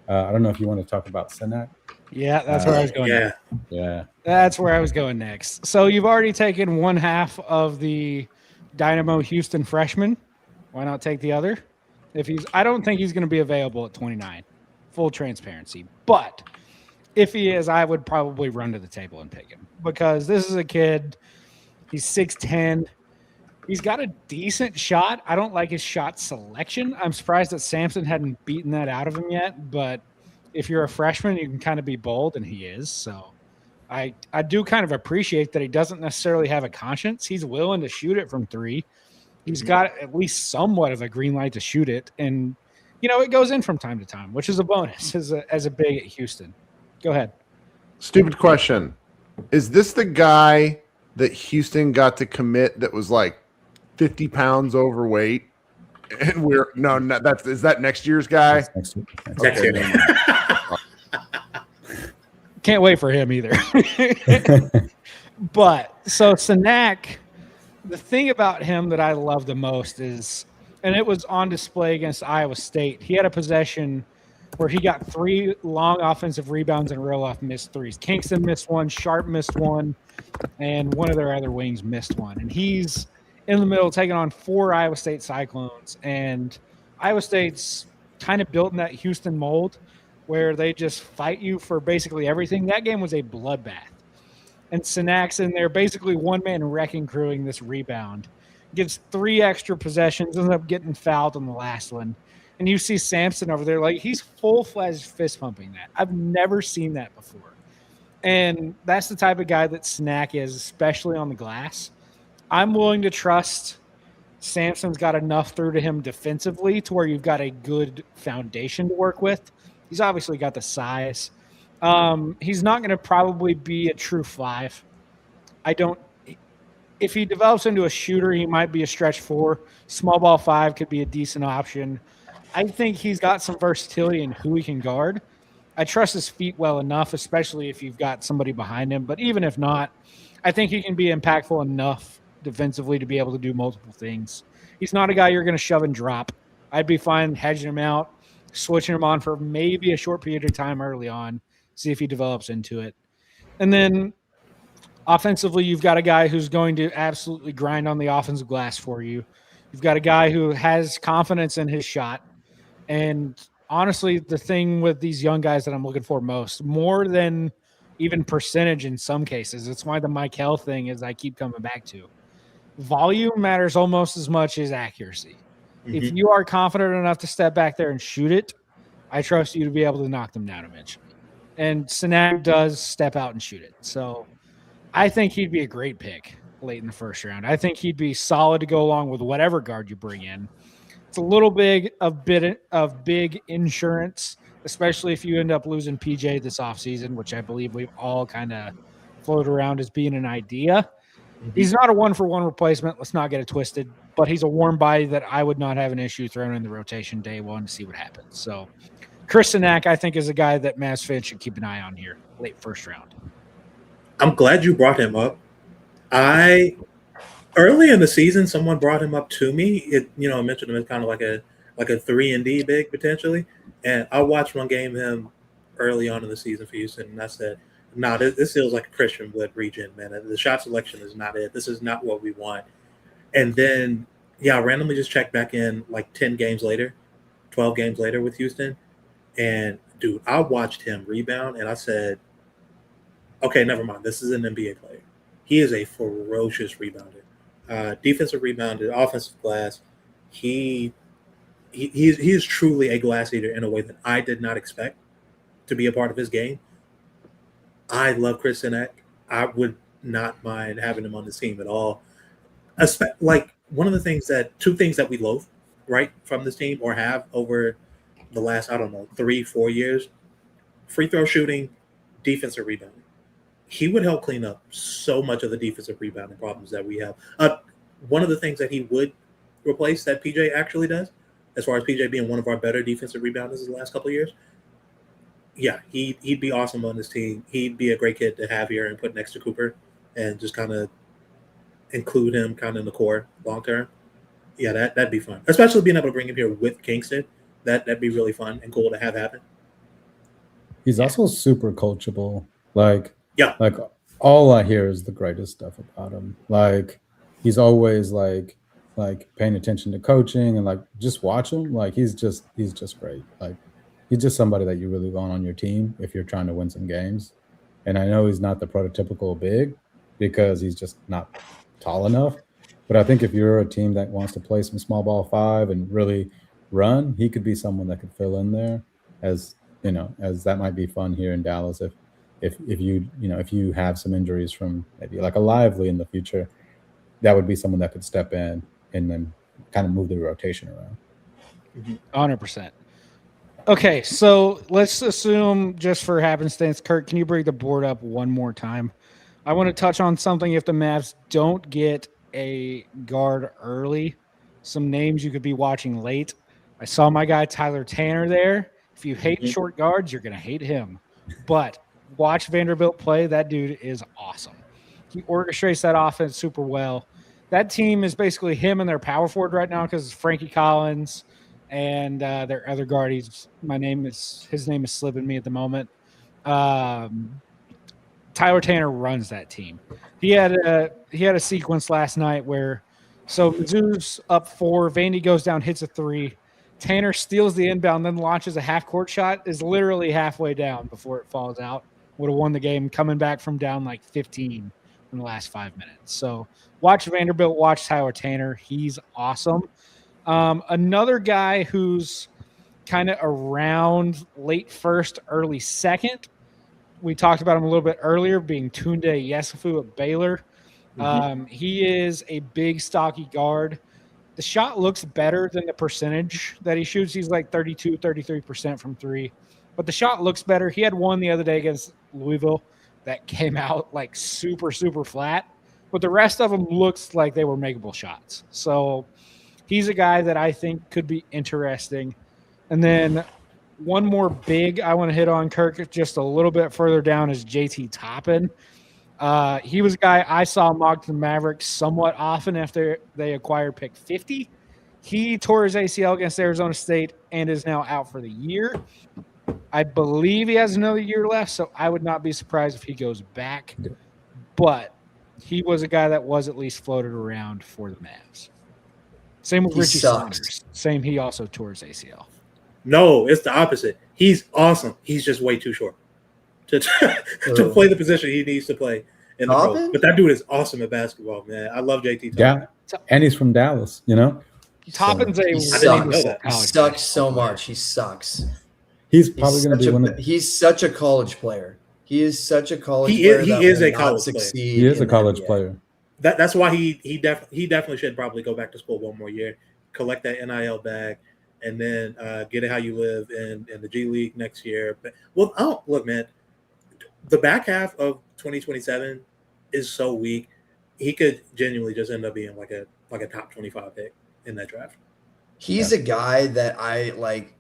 I don't know if you want to talk about Senak. Yeah, that's where I was going. Yeah. Yeah. That's where I was going next. So you've already taken one half of the Dynamo Houston freshman. Why not take the other? I don't think he's going to be available at 29. Full transparency. But if he is, I would probably run to the table and pick him because this is a kid. He's 6'10". He's got a decent shot. I don't like his shot selection. I'm surprised that Sampson hadn't beaten that out of him yet. But if you're a freshman, you can kind of be bold, and he is. So I do kind of appreciate that he doesn't necessarily have a conscience. He's willing to shoot it from three. He's got at least somewhat of a green light to shoot it. And, it goes in from time to time, which is a bonus as a big at Houston. Go ahead. Stupid question. Is this the guy that Houston got to commit that was like 50 pounds overweight? And is that next year's guy? Next year. Next year. Can't wait for him either. But so Senak, the thing about him that I love the most is, and it was on display against Iowa State, he had a possession where he got 3 long offensive rebounds in a row off missed threes. Kingston missed one, Sharp missed one, and one of their other wings missed one. And he's in the middle taking on 4 Iowa State Cyclones. And Iowa State's kind of built in that Houston mold where they just fight you for basically everything. That game was a bloodbath. And Senak's in there basically one-man wrecking crewing this rebound. Gives 3 extra possessions, ends up getting fouled on the last one. And you see Sampson over there, like he's full-fledged fist-pumping that. I've never seen that before. And that's the type of guy that Senak is, especially on the glass. I'm willing to trust Sampson's got enough through to him defensively to where you've got a good foundation to work with. He's obviously got the size. He's not going to probably be a true 5. If he develops into a shooter, he might be a stretch 4. Small ball 5 could be a decent option. I think he's got some versatility in who he can guard. I trust his feet well enough, especially if you've got somebody behind him. But even if not, I think he can be impactful enough defensively to be able to do multiple things. He's not a guy you're going to shove and drop. I'd be fine hedging him out, switching him on for maybe a short period of time early on, see if he develops into it. And then offensively, you've got a guy who's going to absolutely grind on the offensive glass for you. You've got a guy who has confidence in his shot. And honestly, the thing with these young guys that I'm looking for most, more than even percentage in some cases, it's why the Michael thing is I keep coming back to. Volume matters almost as much as accuracy. Mm-hmm. If you are confident enough to step back there and shoot it, I trust you to be able to knock them down eventually. And Senak does step out and shoot it. So I think he'd be a great pick late in the first round. I think he'd be solid to go along with whatever guard you bring in. It's a little bit of big insurance, especially if you end up losing PJ this offseason, which I believe we've all kind of floated around as being an idea. Mm-hmm. He's not a one-for-one replacement. Let's not get it twisted. But he's a warm body that I would not have an issue throwing in the rotation day one to see what happens. So Chris Senak, I think, is a guy that Mavs fans should keep an eye on here, late first round. I'm glad you brought him up. Early in the season, someone brought him up to me. I mentioned him as kind of like a 3-and-D big potentially. And I watched one game of him early on in the season for Houston, and I said, this feels like a Christian Wood regen, man. The shot selection is not it. This is not what we want. And then, I randomly just checked back in like 10 games later, 12 games later with Houston. And, dude, I watched him rebound, and I said, okay, never mind. This is an NBA player. He is a ferocious rebounder. Defensive rebounder, offensive glass. He is truly a glass eater in a way that I did not expect to be a part of his game. I love Chris Senak. I would not mind having him on the team at all. Like two things that we loathe, right, from this team or have over the last, 3-4 years, free throw shooting, defensive rebounding. He would help clean up so much of the defensive rebounding problems that we have. One of the things that he would replace that PJ actually does, as far as PJ being one of our better defensive rebounders in the last couple of years, he'd be awesome on this team. He'd be a great kid to have here and put next to Cooper and just kind of include him kind of in the core long term, yeah, that'd be fun. Especially being able to bring him here with Kingston, that'd be really fun and cool to have happen. He's also super coachable. Like Yeah. all I hear is the greatest stuff about him. Like he's always like paying attention to coaching and like just watch him. Like he's just great. Like he's just somebody that you really want on your team if you're trying to win some games. And I know he's not the prototypical big because he's just not tall enough. But I think if you're a team that wants to play some small ball five and really run, he could be someone that could fill in there as that might be fun here in Dallas if you have some injuries from maybe like a Lively in the future, that would be someone that could step in and then kind of move the rotation around. 100%. Okay, so let's assume just for happenstance, Kurt, can you bring the board up one more time? I want to touch on something if the Mavs don't get a guard early, some names you could be watching late. I saw my guy Tyler Tanner there. If you hate short guards, you're going to hate him. But watch Vanderbilt play. That dude is awesome. He orchestrates that offense super well. That team is basically him and their power forward right now because Frankie Collins and their other guard. His name is slipping me at the moment. Tyler Tanner runs that team. He had a sequence last night where Mizzou's up 4, Vandy goes down, hits a 3. Tanner steals the inbound, then launches a half-court shot, is literally halfway down before it falls out. Would have won the game coming back from down like 15 in the last 5 minutes. So watch Vanderbilt, watch Tyler Tanner. He's awesome. Another guy who's kind of around late first, early second. We talked about him a little bit earlier, being Tunde Yesufu at Baylor. He is a big, stocky guard. The shot looks better than the percentage that he shoots. He's like 32, 33% from 3. But the shot looks better. He had one the other day against Louisville that came out like super, super flat. But the rest of them looks like they were makeable shots. So he's a guy that I think could be interesting. And then one more big I want to hit on, Kirk, just a little bit further down is JT Toppin. He was a guy I saw mocked the Mavericks somewhat often after they acquired pick 50. He tore his ACL against Arizona State and is now out for the year. I believe he has another year left, so I would not be surprised if he goes back. But he was a guy that was at least floated around for the Mavs. Same with Richie Saunders. He also tore his ACL. No, it's the opposite. He's awesome. He's just way too short to play the position he needs to play in the pro. But that dude is awesome at basketball, man. I love JT Toppin. Yeah, and he's from Dallas, Toppin's he sucks so much. He sucks. He's probably going to be one of. He's such a college player. He is such a college player. He is a college player. He is a college player. That's why he definitely should probably go back to school one more year, collect that NIL bag, and then get it how you live in the G League next year. But look, man, the back half of 2027 is so weak. He could genuinely just end up being like a top 25 pick in that draft. He's a guy that I like.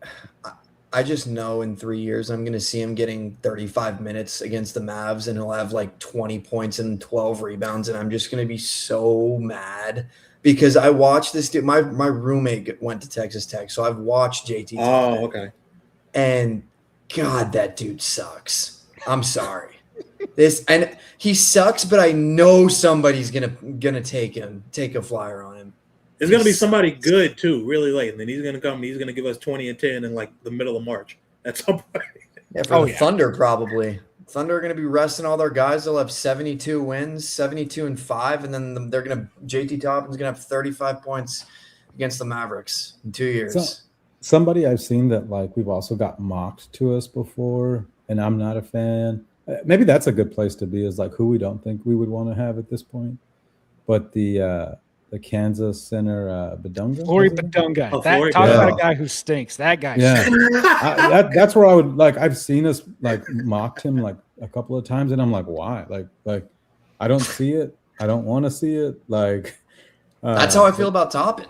I just know in 3 years I'm going to see him getting 35 minutes against the Mavs, and he'll have like 20 points and 12 rebounds, and I'm just going to be so mad because I watched this dude. My roommate went to Texas Tech, so I've watched JT. Oh, okay. And God, that dude sucks. I'm sorry. And he sucks, but I know somebody's gonna take a flyer on him. It's going to be somebody good, too, really late. And then he's going to come. He's going to give us 20 and 10 in, like, the middle of March at some point. Yeah, for the Thunder, probably. Thunder are going to be resting all their guys. They'll have 72 wins, 72-5, and then JT Toppin's going to have 35 points against the Mavericks in 2 years. So, somebody I've seen that, like, we've also got mocked to us before, and I'm not a fan. Maybe that's a good place to be, is, like, who we don't think we would want to have at this point. But the Kansas center, Badunga? Flory Badunga. Talk about a guy who stinks. That guy stinks. That's where I would, like, I've seen us, like, mocked him, like, a couple of times, and I'm like, why? Like I don't see it. I don't want to see it. Like, that's how I feel about Toppin.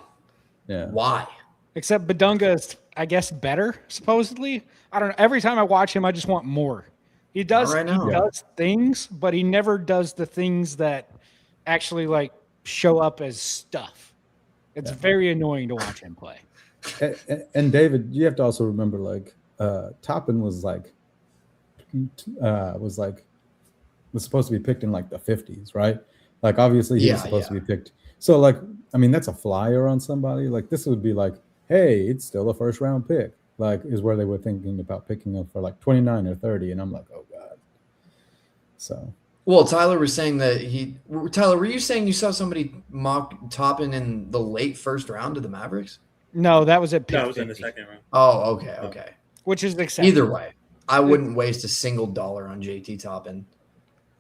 Yeah. Why? Except Badunga is, I guess, better, supposedly. I don't know. Every time I watch him, I just want more. He does things, but he never does the things that actually, like, show up as stuff. It's very annoying to watch him play. And David, you have to also remember, like, Toppin was supposed to be picked in like the 50s, right? Like, obviously he was supposed to be picked. So, like, I mean, that's a flyer on somebody. Like, this would be like, hey, it's still a first round pick. Like, is where they were thinking about picking him for like 29 or 30, and I'm like, oh god. So. Well, Tyler was saying that Tyler, were you saying you saw somebody mock Toppin in the late first round of the Mavericks? No, that was at pick. That was in the second round. Oh, okay. Which is acceptable. Either way, I wouldn't waste a single dollar on JT Toppin.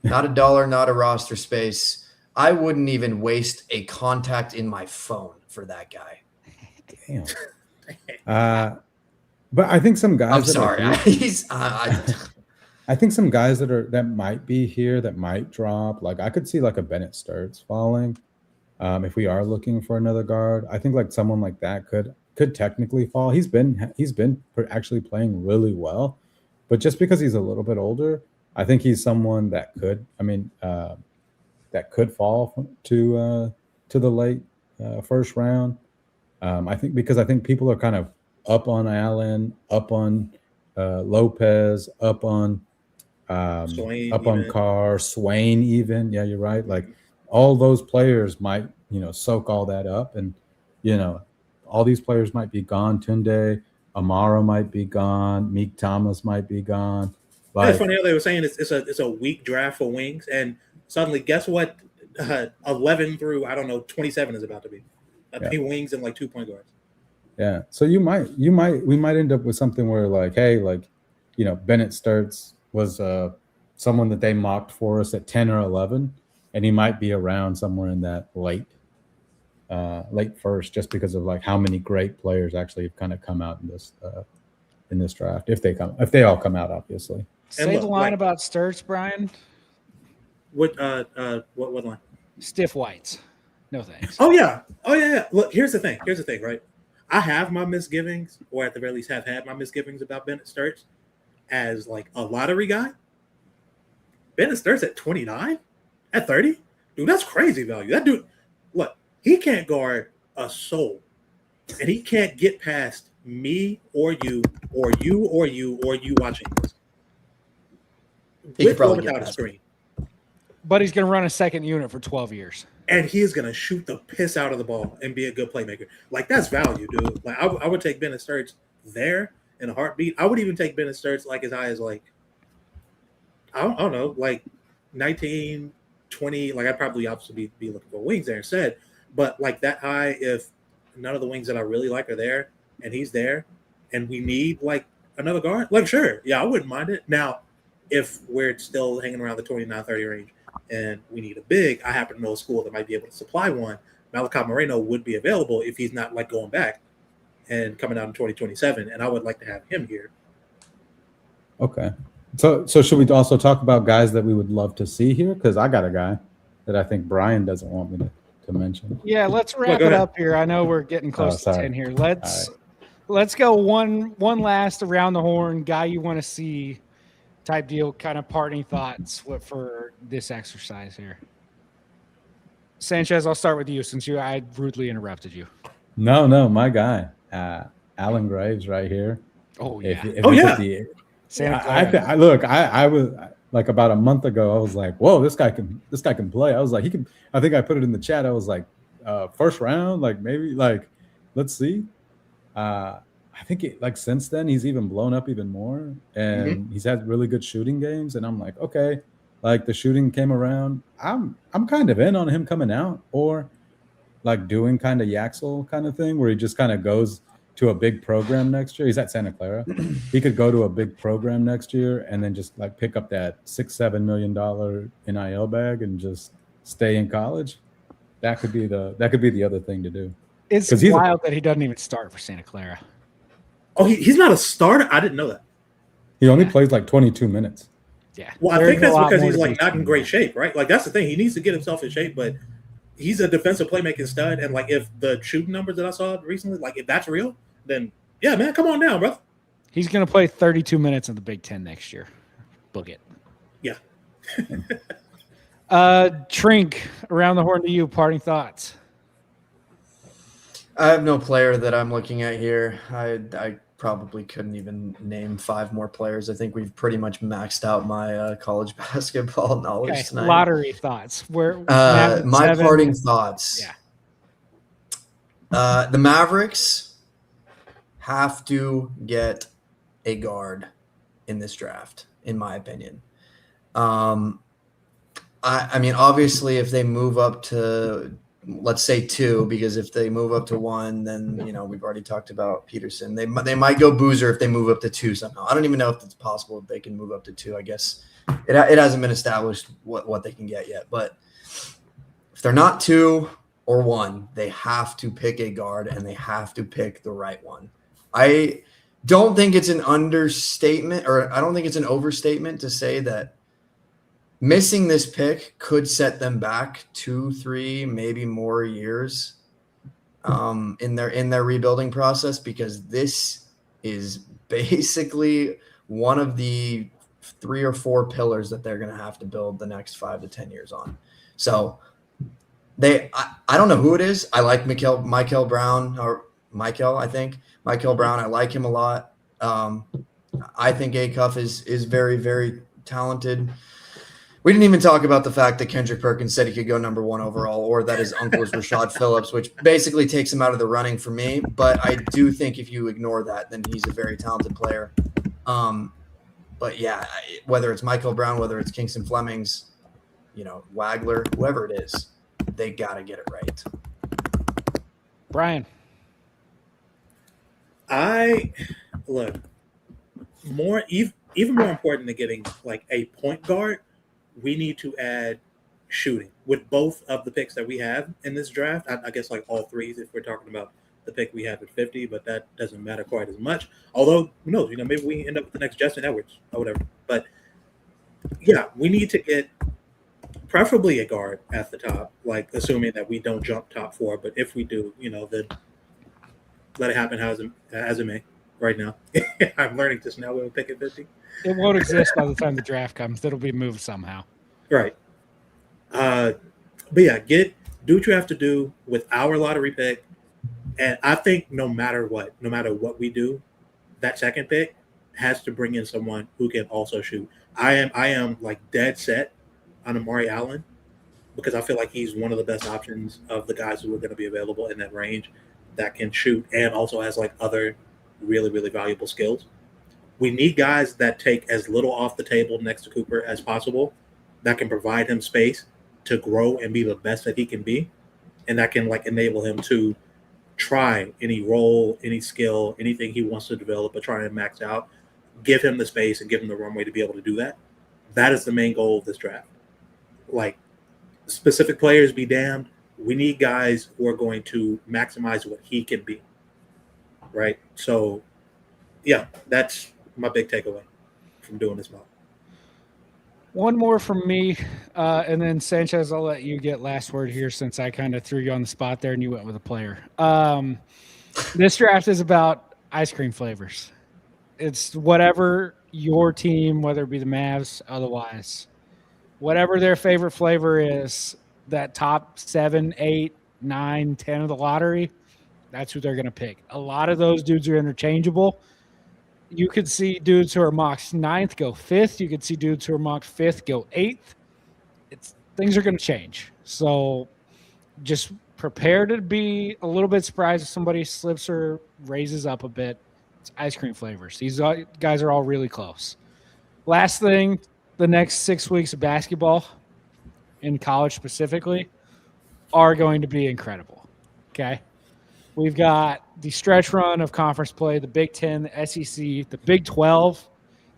Not a dollar, not a roster space. I wouldn't even waste a contact in my phone for that guy. Damn. But I think some guys. I'm sorry. I think some guys that might be here that might drop. Like, I could see like a Bennett Sturts falling. If we are looking for another guard, I think like someone like that could technically fall. He's been actually playing really well, but just because he's a little bit older, I think he's someone that could. I mean, that could fall to the late first round. I think people are kind of up on Allen, up on Lopez, up on Swain, on Carr, Swain even. Yeah, you're right. Like, all those players might, soak all that up, and all these players might be gone. Tunde, Amara might be gone. Meek Thomas might be gone. Like, it's funny how they were saying it's a weak draft for wings, and suddenly, guess what? 11 through 27 is about to be. Wings and like 2 point guards. Yeah, so we might end up with something where, like, hey, like, Bennett Sturts was someone that they mocked for us at 10 or 11, and he might be around somewhere in that late first, just because of like how many great players actually have kind of come out in this draft, if they all come out, obviously. Say the line about Sturts, Brian. What line? Stiff whites. No thanks. Oh yeah. Look, here's the thing, right? I have my misgivings, or at the very least have had my misgivings about Bennett Sturts as like a lottery guy. Bennett Sturts at 29, at 30, dude, that's crazy value. That dude, look, he can't guard a soul, and he can't get past me or you or you or you or you watching this. With or without a screen. But he's going to run a second unit for 12 years. And he is going to shoot the piss out of the ball and be a good playmaker. Like, that's value, dude. Like, I would take Bennett Sturts there in a heartbeat. I would even take Bennett Sturts like as high as like, I don't know, like 19, 20. Like, I'd probably obviously be looking for wings there instead. But like that high, if none of the wings that I really like are there and he's there and we need like another guard, like, sure. Yeah, I wouldn't mind it. Now, if we're still hanging around the 29-30 range, and we need a big, I happen to know a school that might be able to supply one. Malachi Moreno would be available if he's not like going back and coming out in 2027, and I would like to have him here. Okay. So should we also talk about guys that we would love to see here? Because I got a guy that I think Brian doesn't want me to mention. Yeah, let's wrap it up here. I know we're getting close to 10 here. Let's go one last around the horn guy you want to see type deal, kind of parting thoughts for this exercise here. Sanchez, I'll start with you since I rudely interrupted you. No, my guy, Alan Graves, right here. Oh yeah. Santa Clara. I was like about a month ago. I was like, whoa, this guy can play. I was like, he can. I think I put it in the chat. I was like, first round, like maybe, like, let's see. I think since then he's even blown up even more, and he's had really good shooting games. And I'm like, okay, like the shooting came around. I'm kind of in on him coming out, or like doing kind of Yaxel kind of thing where he just kind of goes to a big program next year. He's at Santa Clara. He could go to a big program next year and then just like pick up that $6-7 million NIL bag and just stay in college. That could be the other thing to do. It's wild that he doesn't even start for Santa Clara. Oh, he's not a starter? I didn't know that. He only plays like 22 minutes. Yeah. Well, I think that's because he's like not in great shape, right? Like, that's the thing. He needs to get himself in shape, but he's a defensive playmaking stud. And like, if the shooting numbers that I saw recently, like if that's real, then yeah, man, come on down, brother. He's going to play 32 minutes in the Big Ten next year. Book it. Yeah. Trink, around the horn to you. Parting thoughts. I have no player that I'm looking at here. I probably couldn't even name 5 more players. I think we've pretty much maxed out my college basketball knowledge Okay, tonight. lottery thoughts. Where My 7. parting thoughts. Yeah. The Mavericks have to get a guard in this draft, in my opinion. I mean, obviously, if they move up to, let's say 2, because if they move up to 1, then we've already talked about Peterson. They might go Boozer if they move up to 2 somehow. I don't even know if it's possible if they can move up to 2. I guess it hasn't been established what they can get yet. But if they're not 2 or 1, they have to pick a guard, and they have to pick the right one. I don't think it's an understatement, or I don't think it's an overstatement to say that missing this pick could set them back 2, 3, maybe more years in their rebuilding process, because this is basically one of the 3 or 4 pillars that they're going to have to build the next 5 to 10 years on. So I don't know who it is. I like Michael Brown, I think. Michael Brown, I like him a lot. I think Acuff is very, very talented. We didn't even talk about the fact that Kendrick Perkins said he could go number 1 overall, or that his uncle is Rashad Phillips, which basically takes him out of the running for me. But I do think if you ignore that, then he's a very talented player. But yeah, whether it's Michael Brown, whether it's Kingston Flemings, Wagler, whoever it is, they got to get it right. Brian. Even more important than getting like a point guard, we need to add shooting with both of the picks that we have in this draft. I guess like all 3 if we're talking about the pick we have at 50, but that doesn't matter quite as much. Although, who knows, maybe we end up with the next Justin Edwards or whatever. But yeah, we need to get preferably a guard at the top, like assuming that we don't jump top 4. But if we do, then let it happen as it may right now. I'm learning this now when we pick at 50. It won't exist by the time the draft comes. It'll be moved somehow. Right. But yeah, do what you have to do with our lottery pick. And I think no matter what we do, that second pick has to bring in someone who can also shoot. I am like dead set on Amari Allen, because I feel like he's one of the best options of the guys who are going to be available in that range that can shoot and also has like other really, really valuable skills. We need guys that take as little off the table next to Cooper as possible, that can provide him space to grow and be the best that he can be, and that can like enable him to try any role, any skill, anything he wants to develop or try and max out. Give him the space and give him the runway to be able to do that. That is the main goal of this draft. Like, specific players be damned. We need guys who are going to maximize what he can be. Right? So, yeah, that's my big takeaway from doing this mock. One more from me, and then Sanchez, I'll let you get last word here since I kind of threw you on the spot there and you went with a player. This draft is about ice cream flavors. It's whatever your team, whether it be the Mavs, otherwise, whatever their favorite flavor is, that top 7, 8, 9, 10 of the lottery, that's who they're going to pick. A lot of those dudes are interchangeable. You could see dudes who are mocked 9th go 5th. You could see dudes who are mocked 5th go 8th. Things are going to change. So just prepare to be a little bit surprised if somebody slips or raises up a bit. It's ice cream flavors. These guys are all really close. Last thing, the next 6 weeks of basketball in college specifically are going to be incredible. Okay? We've got the stretch run of conference play, the Big Ten, the SEC, the Big 12.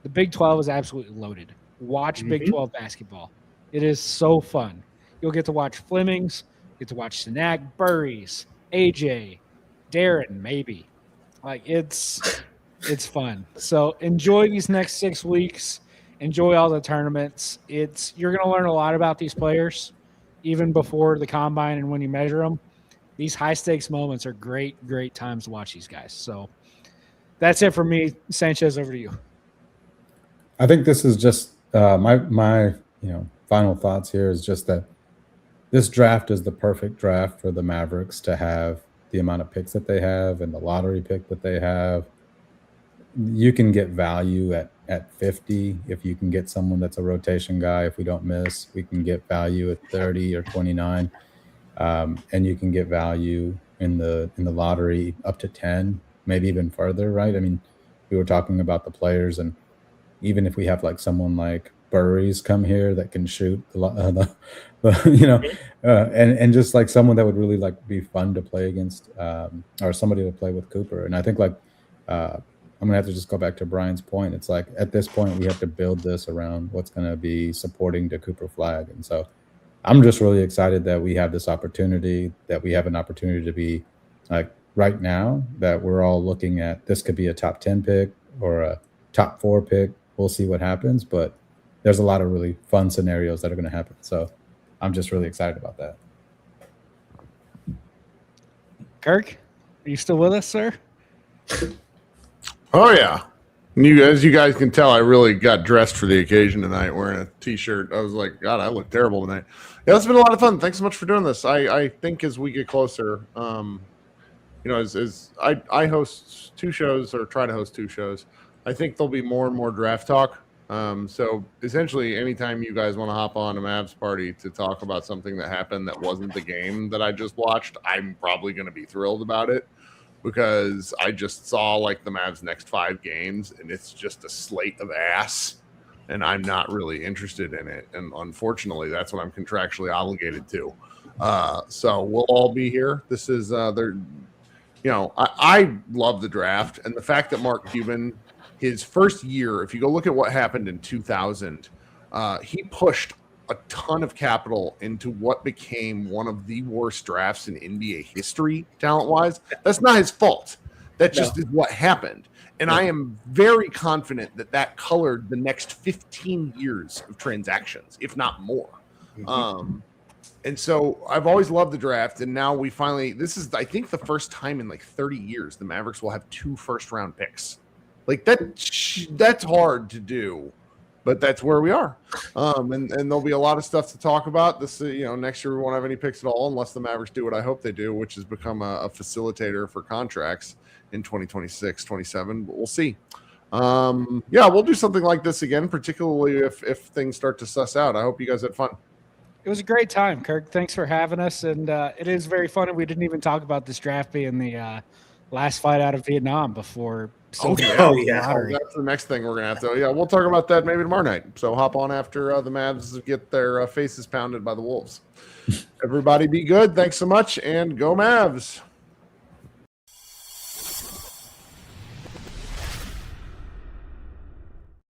The Big 12 is absolutely loaded. Watch Big 12 basketball. It is so fun. You'll get to watch Flemings, get to watch Snag, Burries, AJ, Darren, maybe. Like, it's fun. So enjoy these next 6 weeks. Enjoy all the tournaments. You're going to learn a lot about these players, even before the combine and when you measure them. These high-stakes moments are great, great times to watch these guys. So that's it for me. Sanchez, over to you. I think this is just my final thoughts here is just that this draft is the perfect draft for the Mavericks to have the amount of picks that they have and the lottery pick that they have. You can get value at 50 if you can get someone that's a rotation guy. If we don't miss, we can get value at 30 or 29, and you can get value in the lottery up to 10, maybe even further, right? I mean, we were talking about the players, and even if we have like someone like Burries come here that can shoot and just like someone that would really like be fun to play against, or somebody to play with Cooper. And I think like I'm gonna have to just go back to Brian's point. It's like at this point we have to build this around what's gonna be supporting the Cooper flag. And so I'm just really excited that we have this opportunity, that we have an opportunity to be like right now that we're all looking at. This could be a top 10 pick or a top 4 pick. We'll see what happens, but there's a lot of really fun scenarios that are going to happen. So I'm just really excited about that. Kirk, are you still with us, sir? Oh yeah. As you guys can tell, I really got dressed for the occasion tonight, wearing a t-shirt. I was like, God, I look terrible tonight. Yeah, it's been a lot of fun. Thanks so much for doing this. I think as we get closer, as I host 2 shows, or try to host 2 shows, I think there'll be more and more draft talk. So essentially, anytime you guys want to hop on a Mavs party to talk about something that happened that wasn't the game that I just watched, I'm probably going to be thrilled about it, because I just saw like the Mavs' next 5 games, and it's just a slate of ass, and I'm not really interested in it. And unfortunately, that's what I'm contractually obligated to. So we'll all be here. This is I love the draft, and the fact that Mark Cuban, his first year, if you go look at what happened in 2000, he pushed a ton of capital into what became one of the worst drafts in NBA history, talent-wise. That's not his fault. That just is what happened. And I am very confident that colored the next 15 years of transactions, if not more. And so I've always loved the draft, and now we finally, this is, I think, the first time in like 30 years the Mavericks will have 2 first-round picks. Like that's hard to do, but that's where we are. And there'll be a lot of stuff to talk about. This, next year we won't have any picks at all unless the Mavericks do what I hope they do, which is become a facilitator for contracts in 2026, 27. But we'll see. We'll do something like this again, particularly if things start to suss out. I hope you guys had fun. It was a great time, Kirk. Thanks for having us. And it is very fun. And we didn't even talk about this draft being the last fight out of Vietnam before. That's the next thing we're gonna have to. Yeah, we'll talk about that maybe tomorrow night. So hop on after the Mavs get their faces pounded by the Wolves. Everybody be good. Thanks so much, and go Mavs.